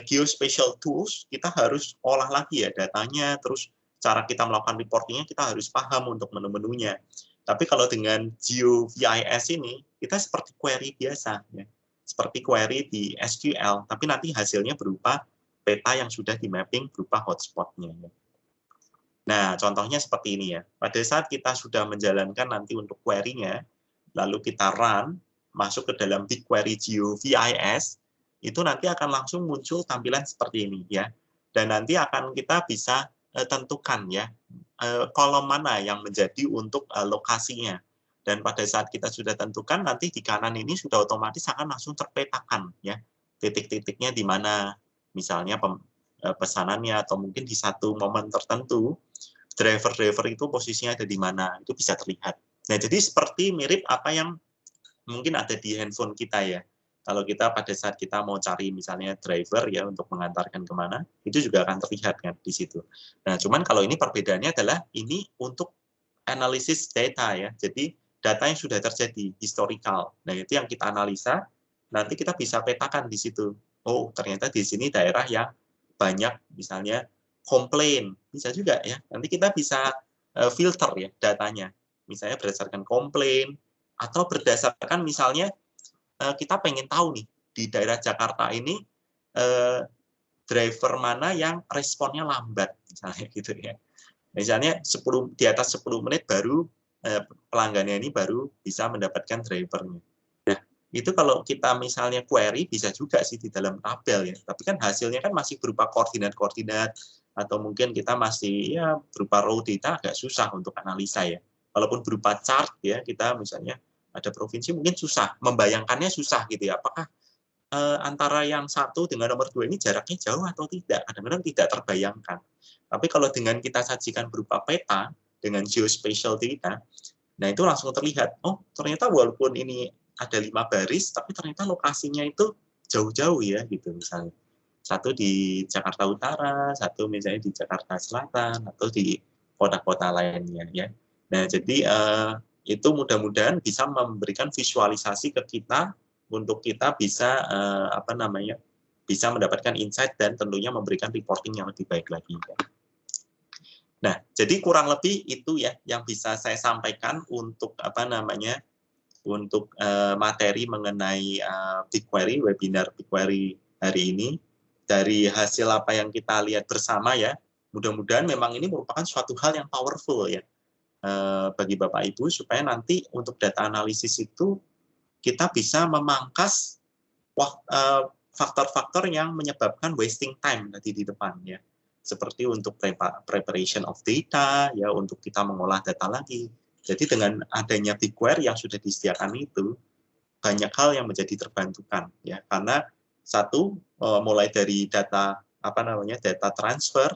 geospatial tools, kita harus olah lagi ya datanya, terus cara kita melakukan reportingnya kita harus paham untuk menu-menunya. Tapi kalau dengan GeoVIS ini, kita seperti query biasa ya. Seperti query di SQL, tapi nanti hasilnya berupa peta yang sudah di mapping berupa hotspotnya ya. Nah, contohnya seperti ini ya. Pada saat kita sudah menjalankan nanti untuk query-nya, lalu kita run, masuk ke dalam BigQuery GeoVIS, itu nanti akan langsung muncul tampilan seperti ini ya. Dan nanti akan kita bisa tentukan ya, kolom mana yang menjadi untuk lokasinya. Dan pada saat kita sudah tentukan, nanti di kanan ini sudah otomatis akan langsung terpetakan ya. Titik-titiknya di mana, misalnya pesanannya, atau mungkin di satu momen tertentu, driver itu posisinya ada di mana, itu bisa terlihat. Nah, jadi seperti mirip apa yang mungkin ada di handphone kita ya. Kalau kita pada saat kita mau cari misalnya driver ya untuk mengantarkan kemana, itu juga akan terlihat kan di situ. Nah, cuman kalau ini perbedaannya adalah ini untuk analisis data ya. Jadi data yang sudah terjadi, historical. Nah, itu yang kita analisa, nanti kita bisa petakan di situ. Oh, ternyata di sini daerah yang banyak misalnya komplain, bisa juga ya. Nanti kita bisa filter ya datanya. Misalnya berdasarkan komplain, atau berdasarkan misalnya kita pengen tahu nih, di daerah Jakarta ini driver mana yang responnya lambat, misalnya gitu ya. Misalnya di atas 10 menit baru pelanggannya ini baru bisa mendapatkan drivernya. Nah, itu kalau kita misalnya query bisa juga sih di dalam tabel ya. Tapi kan hasilnya kan masih berupa koordinat-koordinat, atau mungkin kita masih ya berupa raw data, agak susah untuk analisa ya. Walaupun berupa chart ya, kita misalnya ada provinsi mungkin susah, membayangkannya susah gitu ya. Apakah antara yang satu dengan nomor 2 ini jaraknya jauh atau tidak? Kadang-kadang tidak terbayangkan. Tapi kalau dengan kita sajikan berupa peta, dengan geospatial data, nah itu langsung terlihat, oh ternyata walaupun ini ada 5 baris, tapi ternyata lokasinya itu jauh-jauh ya gitu misalnya. Satu di Jakarta Utara, satu misalnya di Jakarta Selatan, atau di kota-kota lainnya ya. Nah jadi itu mudah-mudahan bisa memberikan visualisasi ke kita untuk kita bisa bisa mendapatkan insight dan tentunya memberikan reporting yang lebih baik lagi. Nah, jadi kurang lebih itu ya yang bisa saya sampaikan untuk untuk materi mengenai BigQuery, webinar BigQuery hari ini. Dari hasil apa yang kita lihat bersama ya, mudah-mudahan memang ini merupakan suatu hal yang powerful ya bagi Bapak Ibu, supaya nanti untuk data analisis itu kita bisa memangkas faktor-faktor yang menyebabkan wasting time tadi di depan ya. Seperti untuk preparation of data, ya untuk kita mengolah data lagi. Jadi dengan adanya BigQuery yang sudah disediakan itu, banyak hal yang menjadi terbantukan ya, karena satu mulai dari data data transfer,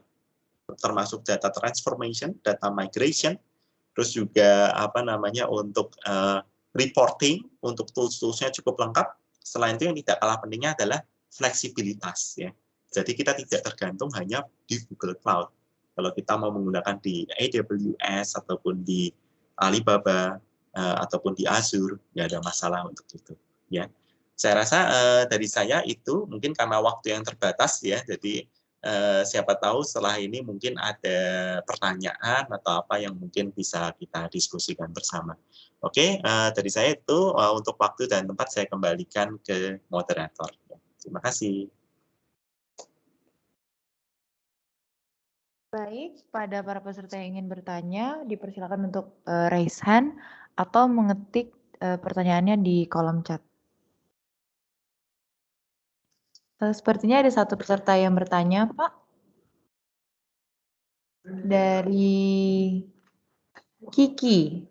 termasuk data transformation, data migration, terus juga untuk reporting, untuk tools-toolsnya cukup lengkap. Selain itu yang tidak kalah pentingnya adalah fleksibilitas ya. Jadi kita tidak tergantung hanya di Google Cloud. Kalau kita mau menggunakan di AWS ataupun di Alibaba ataupun di Azure, nggak ada masalah untuk itu. Ya, saya rasa dari saya itu mungkin karena waktu yang terbatas ya. Jadi siapa tahu setelah ini mungkin ada pertanyaan atau apa yang mungkin bisa kita diskusikan bersama. Oke, dari saya itu untuk waktu dan tempat saya kembalikan ke moderator. Terima kasih. Baik, pada para peserta yang ingin bertanya, dipersilakan untuk raise hand atau mengetik pertanyaannya di kolom chat. Sepertinya ada satu peserta yang bertanya, Pak. Dari Kiki.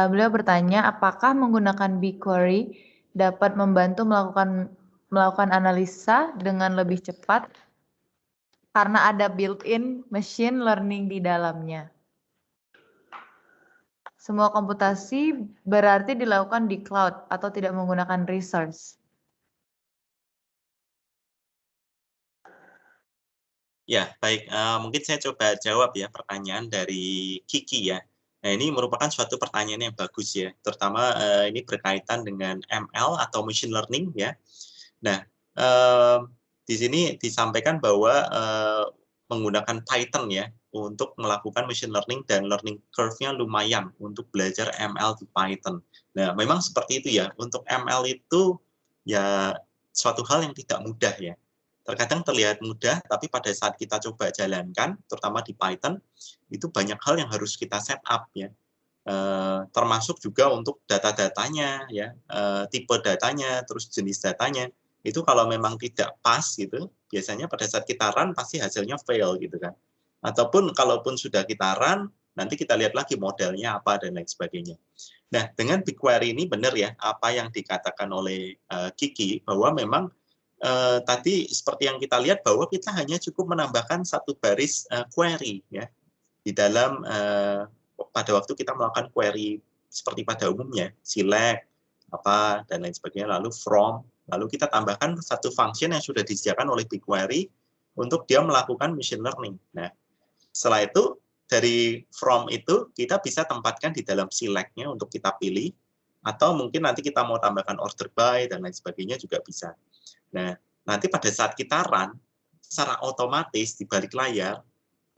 Beliau bertanya, apakah menggunakan BigQuery dapat membantu melakukan analisa dengan lebih cepat karena ada built-in machine learning di dalamnya. Semua komputasi berarti dilakukan di cloud atau tidak menggunakan resource. Ya, baik. Mungkin saya coba jawab ya pertanyaan dari Kiki ya. Nah, ini merupakan suatu pertanyaan yang bagus ya, terutama ini berkaitan dengan ML atau machine learning ya. Nah, di sini disampaikan bahwa menggunakan Python ya untuk melakukan machine learning dan learning curve-nya lumayan untuk belajar ML di Python. Nah, memang seperti itu ya. Untuk ML itu ya suatu hal yang tidak mudah ya. Terkadang terlihat mudah, tapi pada saat kita coba jalankan, terutama di Python, itu banyak hal yang harus kita set up ya. Termasuk juga untuk data-datanya ya, tipe datanya, terus jenis datanya. Itu kalau memang tidak pas gitu, biasanya pada saat kita run pasti hasilnya fail gitu kan. Ataupun kalaupun sudah kita run, nanti kita lihat lagi modelnya apa dan lain sebagainya. Nah, dengan BigQuery ini benar ya apa yang dikatakan oleh Kiki, bahwa memang tadi seperti yang kita lihat bahwa kita hanya cukup menambahkan satu baris query ya di dalam pada waktu kita melakukan query seperti pada umumnya, select apa dan lain sebagainya, lalu from, lalu kita tambahkan satu function yang sudah disediakan oleh BigQuery untuk dia melakukan machine learning. Nah, setelah itu dari from itu kita bisa tempatkan di dalam select-nya untuk kita pilih, atau mungkin nanti kita mau tambahkan order by dan lain sebagainya juga bisa. Nah, nanti pada saat kita run, secara otomatis di balik layar,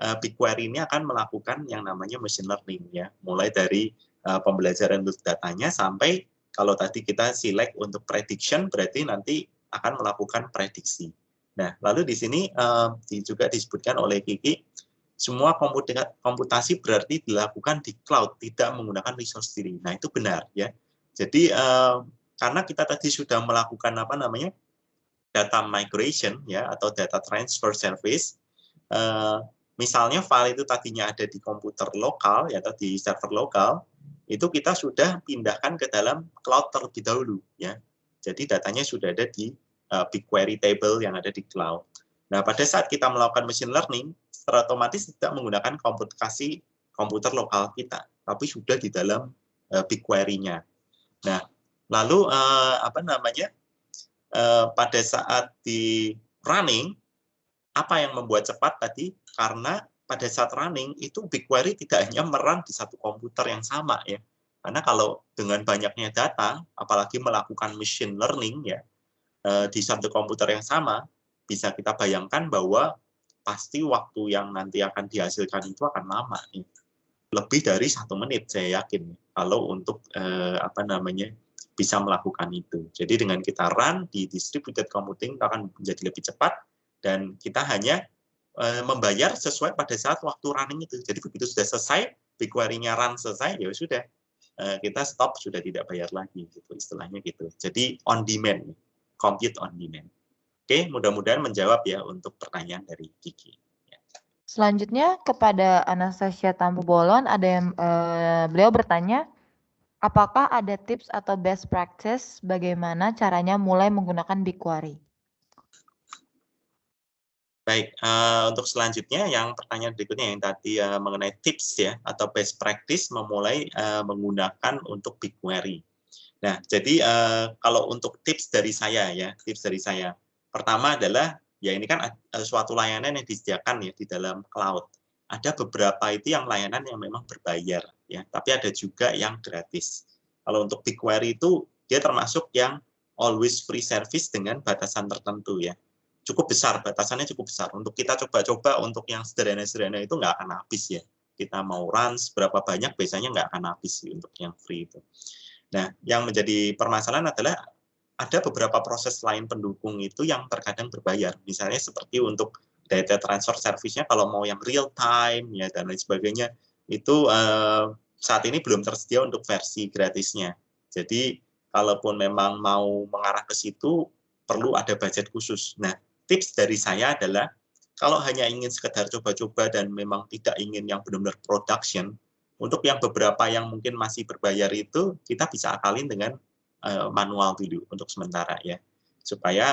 BigQuery ini akan melakukan yang namanya machine learning ya, mulai dari pembelajaran loop datanya sampai kalau tadi kita select untuk prediction, berarti nanti akan melakukan prediksi. Nah, lalu di sini juga disebutkan oleh Kiki, semua komputasi berarti dilakukan di cloud, tidak menggunakan resource sendiri. Nah, itu benar ya. Jadi karena kita tadi sudah melakukan apa namanya data migration ya atau data transfer service, misalnya file itu tadinya ada di komputer lokal ya atau di server lokal, itu kita sudah pindahkan ke dalam cloud terlebih dahulu ya. Jadi datanya sudah ada di BigQuery table yang ada di cloud. Nah, pada saat kita melakukan machine learning, secara otomatis tidak menggunakan komputasi komputer lokal kita, tapi sudah di dalam BigQuery-nya. Nah, lalu apa namanya? Pada saat di running, apa yang membuat cepat tadi? Karena pada saat running itu BigQuery tidak hanya merun di satu komputer yang sama ya. Karena kalau dengan banyaknya data, apalagi melakukan machine learning ya di satu komputer yang sama, bisa kita bayangkan bahwa pasti waktu yang nanti akan dihasilkan itu akan lama ya. Lebih dari 1 menit saya yakin kalau untuk apa namanya bisa melakukan itu. Jadi dengan kita run di distributed computing akan menjadi lebih cepat dan kita hanya membayar sesuai pada saat waktu running itu. Jadi begitu sudah selesai, BigQuery-nya run selesai, ya sudah kita stop, sudah tidak bayar lagi gitu istilahnya gitu. Jadi on demand, compute on demand. Oke, mudah-mudahan menjawab ya untuk pertanyaan dari Kiki. Selanjutnya kepada Anastasia Tampu Bolon, ada yang beliau bertanya, apakah ada tips atau best practice bagaimana caranya mulai menggunakan BigQuery? Baik, untuk selanjutnya yang pertanyaan berikutnya yang tadi mengenai tips ya atau best practice memulai menggunakan untuk BigQuery. Nah, jadi kalau untuk tips dari saya ya, tips dari saya. Pertama adalah ya ini kan suatu layanan yang disediakan ya di dalam cloud. Ada beberapa itu yang layanan yang memang berbayar ya, tapi ada juga yang gratis. Kalau untuk BigQuery itu dia termasuk yang always free service dengan batasan tertentu ya. cukup besar, batasannya cukup besar. Untuk kita coba-coba untuk yang sederhana-sederhana itu nggak akan habis ya. Kita mau run seberapa banyak biasanya nggak akan habis sih untuk yang free itu. Nah, yang menjadi permasalahan adalah ada beberapa proses lain pendukung itu yang terkadang berbayar. Misalnya seperti untuk data transfer service-nya kalau mau yang real time ya dan lain sebagainya itu saat ini belum tersedia untuk versi gratisnya. Jadi kalaupun memang mau mengarah ke situ perlu ada budget khusus. Nah, tips dari saya adalah kalau hanya ingin sekedar coba-coba dan memang tidak ingin yang benar-benar production, untuk yang beberapa yang mungkin masih berbayar itu kita bisa akalin dengan manual dulu untuk sementara ya, supaya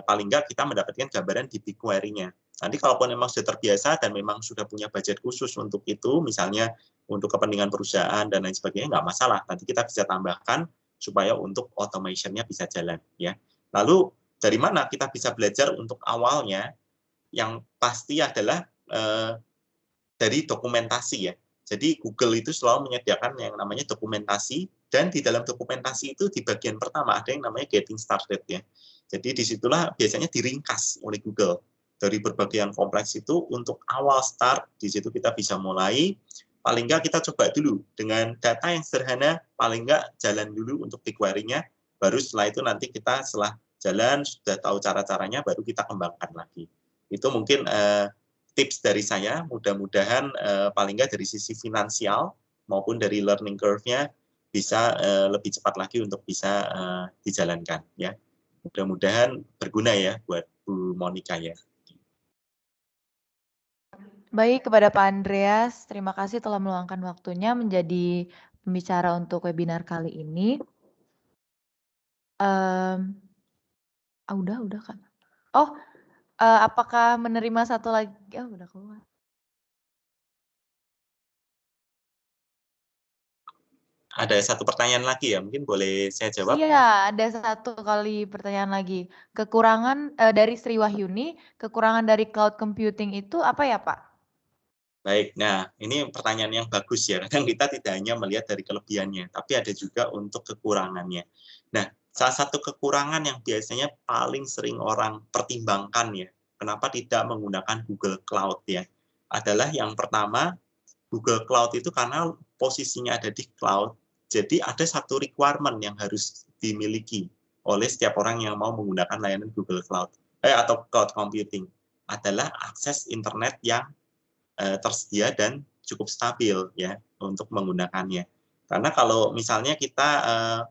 paling nggak kita mendapatkan gambaran di BigQuery-nya. Nanti kalaupun memang sudah terbiasa dan memang sudah punya budget khusus untuk itu, misalnya untuk kepentingan perusahaan dan lain sebagainya, nggak masalah. Nanti kita bisa tambahkan supaya untuk automation-nya bisa jalan ya. Lalu dari mana kita bisa belajar untuk awalnya? Yang pasti adalah dari dokumentasi ya. Jadi Google itu selalu menyediakan yang namanya dokumentasi, dan di dalam dokumentasi itu di bagian pertama ada yang namanya getting started ya. Jadi disitulah biasanya diringkas oleh Google dari berbagai yang kompleks itu untuk awal start, di situ kita bisa mulai. Paling nggak kita coba dulu dengan data yang sederhana, paling nggak jalan dulu untuk BigQuery-nya, baru setelah itu nanti kita setelah jalan sudah tahu cara-caranya, baru kita kembangkan lagi. Itu mungkin tips dari saya, mudah-mudahan paling nggak dari sisi finansial maupun dari learning curve-nya bisa lebih cepat lagi untuk bisa dijalankan ya. Mudah-mudahan berguna ya buat Bu Monica ya. Baik, kepada Pak Andreas, terima kasih telah meluangkan waktunya menjadi pembicara untuk webinar kali ini. Udah kan? Oh, apakah menerima satu lagi? Oh, udah keluar. Ada satu pertanyaan lagi ya, mungkin boleh saya jawab? Iya, ada satu kali pertanyaan lagi. Kekurangan dari Sri Wahyuni, kekurangan dari cloud computing itu apa ya, Pak? Baik, nah ini pertanyaan yang bagus ya. Kadang kita tidak hanya melihat dari kelebihannya, tapi ada juga untuk kekurangannya. Nah, salah satu kekurangan yang biasanya paling sering orang pertimbangkan ya, kenapa tidak menggunakan Google Cloud ya, adalah yang pertama, Google Cloud itu karena posisinya ada di cloud, jadi ada satu requirement yang harus dimiliki oleh setiap orang yang mau menggunakan layanan Google Cloud atau cloud computing, adalah akses internet yang tersedia dan cukup stabil ya untuk menggunakannya. Karena kalau misalnya kita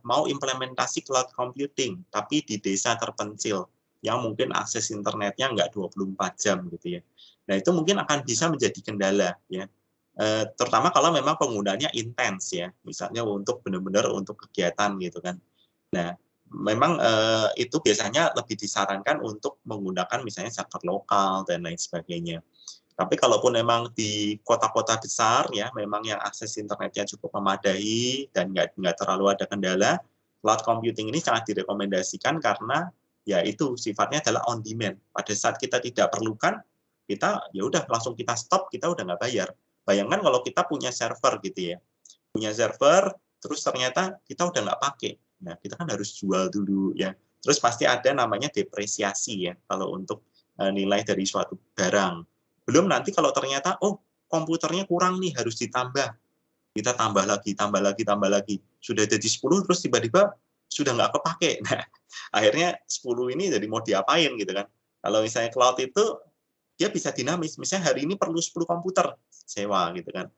mau implementasi cloud computing tapi di desa terpencil yang mungkin akses internetnya nggak 24 jam gitu ya. Nah, itu mungkin akan bisa menjadi kendala ya. Terutama kalau memang penggunanya intens ya, misalnya untuk benar-benar untuk kegiatan gitu kan. Nah, memang itu biasanya lebih disarankan untuk menggunakan misalnya server lokal dan lain sebagainya. Tapi kalaupun memang di kota-kota besar ya, memang yang akses internetnya cukup memadai dan nggak terlalu ada kendala, cloud computing ini sangat direkomendasikan karena ya itu sifatnya adalah on demand. Pada saat kita tidak perlukan, kita ya udah langsung kita stop, kita udah nggak bayar. Bayangkan kalau kita punya server gitu ya, punya server, terus ternyata kita udah nggak pakai. Nah, kita kan harus jual dulu ya. Terus pasti ada namanya depresiasi ya, kalau untuk nilai dari suatu barang. Belum nanti kalau ternyata, oh komputernya kurang nih, harus ditambah. Kita tambah lagi. Sudah jadi 10, terus tiba-tiba sudah nggak kepake. Nah, akhirnya 10 ini jadi mau diapain gitu kan. Kalau misalnya cloud itu, dia bisa dinamis. Misalnya hari ini perlu 10 komputer, sewa gitu kan.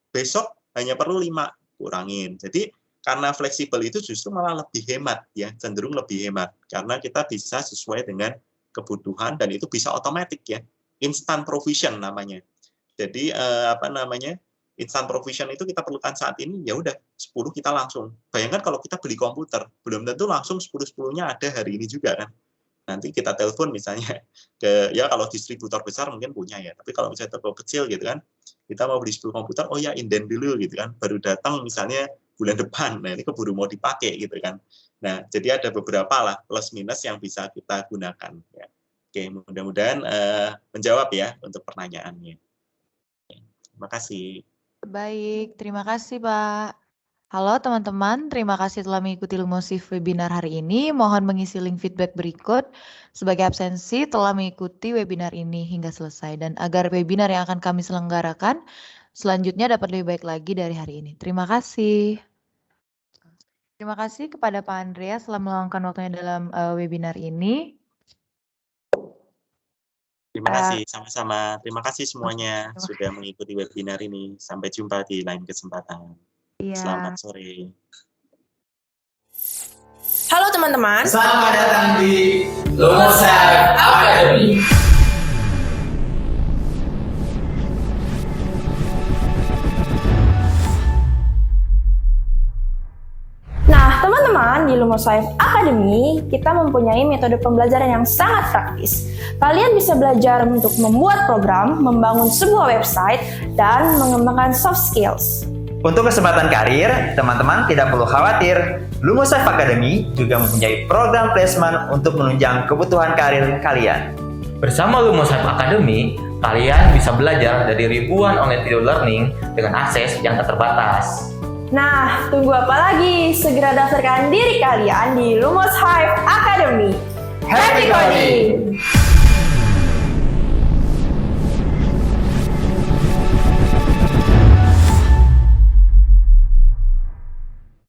Besok hanya perlu 5, kurangin. Jadi karena fleksibel itu justru malah lebih hemat ya, cenderung lebih hemat. Karena kita bisa sesuai dengan kebutuhan dan itu bisa otomatis ya. Instant provision namanya. Jadi instant provision itu kita perlukan saat ini, ya udah 10 kita langsung. Bayangkan kalau kita beli komputer, belum tentu langsung 10-10-nya ada hari ini juga kan. Nanti kita telepon misalnya ke, ya kalau distributor besar mungkin punya ya, tapi kalau misalnya toko kecil gitu kan, kita mau beli 10 komputer, oh ya inden dulu gitu kan, baru datang misalnya bulan depan, nah ini keburu mau dipakai gitu kan. Nah, jadi ada beberapa lah plus minus yang bisa kita gunakan ya. Oke, mudah-mudahan menjawab ya untuk pertanyaannya. Terima kasih. Baik, terima kasih Pak. Halo teman-teman, terima kasih telah mengikuti Lumosif webinar hari ini. Mohon mengisi link feedback berikut sebagai absensi telah mengikuti webinar ini hingga selesai. Dan agar webinar yang akan kami selenggarakan selanjutnya dapat lebih baik lagi dari hari ini. Terima kasih. Terima kasih kepada Pak Andreas telah meluangkan waktunya dalam webinar ini. Terima kasih, sama-sama. Terima kasih semuanya sudah mengikuti webinar ini. Sampai jumpa di lain kesempatan. Iya. Selamat sore. Halo teman-teman. Selamat datang di Lumosaf Academy. Nah, teman-teman, di Lumosaf Academy, kita mempunyai metode pembelajaran yang sangat praktis. Kalian bisa belajar untuk membuat program, membangun sebuah website, dan mengembangkan soft skills. Untuk kesempatan karir, teman-teman tidak perlu khawatir. Lumosaf Academy juga mempunyai program placement untuk menunjang kebutuhan karir kalian. Bersama Lumosaf Academy, kalian bisa belajar dari ribuan online video learning dengan akses yang tak terbatas. Nah, tunggu apa lagi? Segera daftarkan diri kalian di Lumosaf Academy. Happy coding!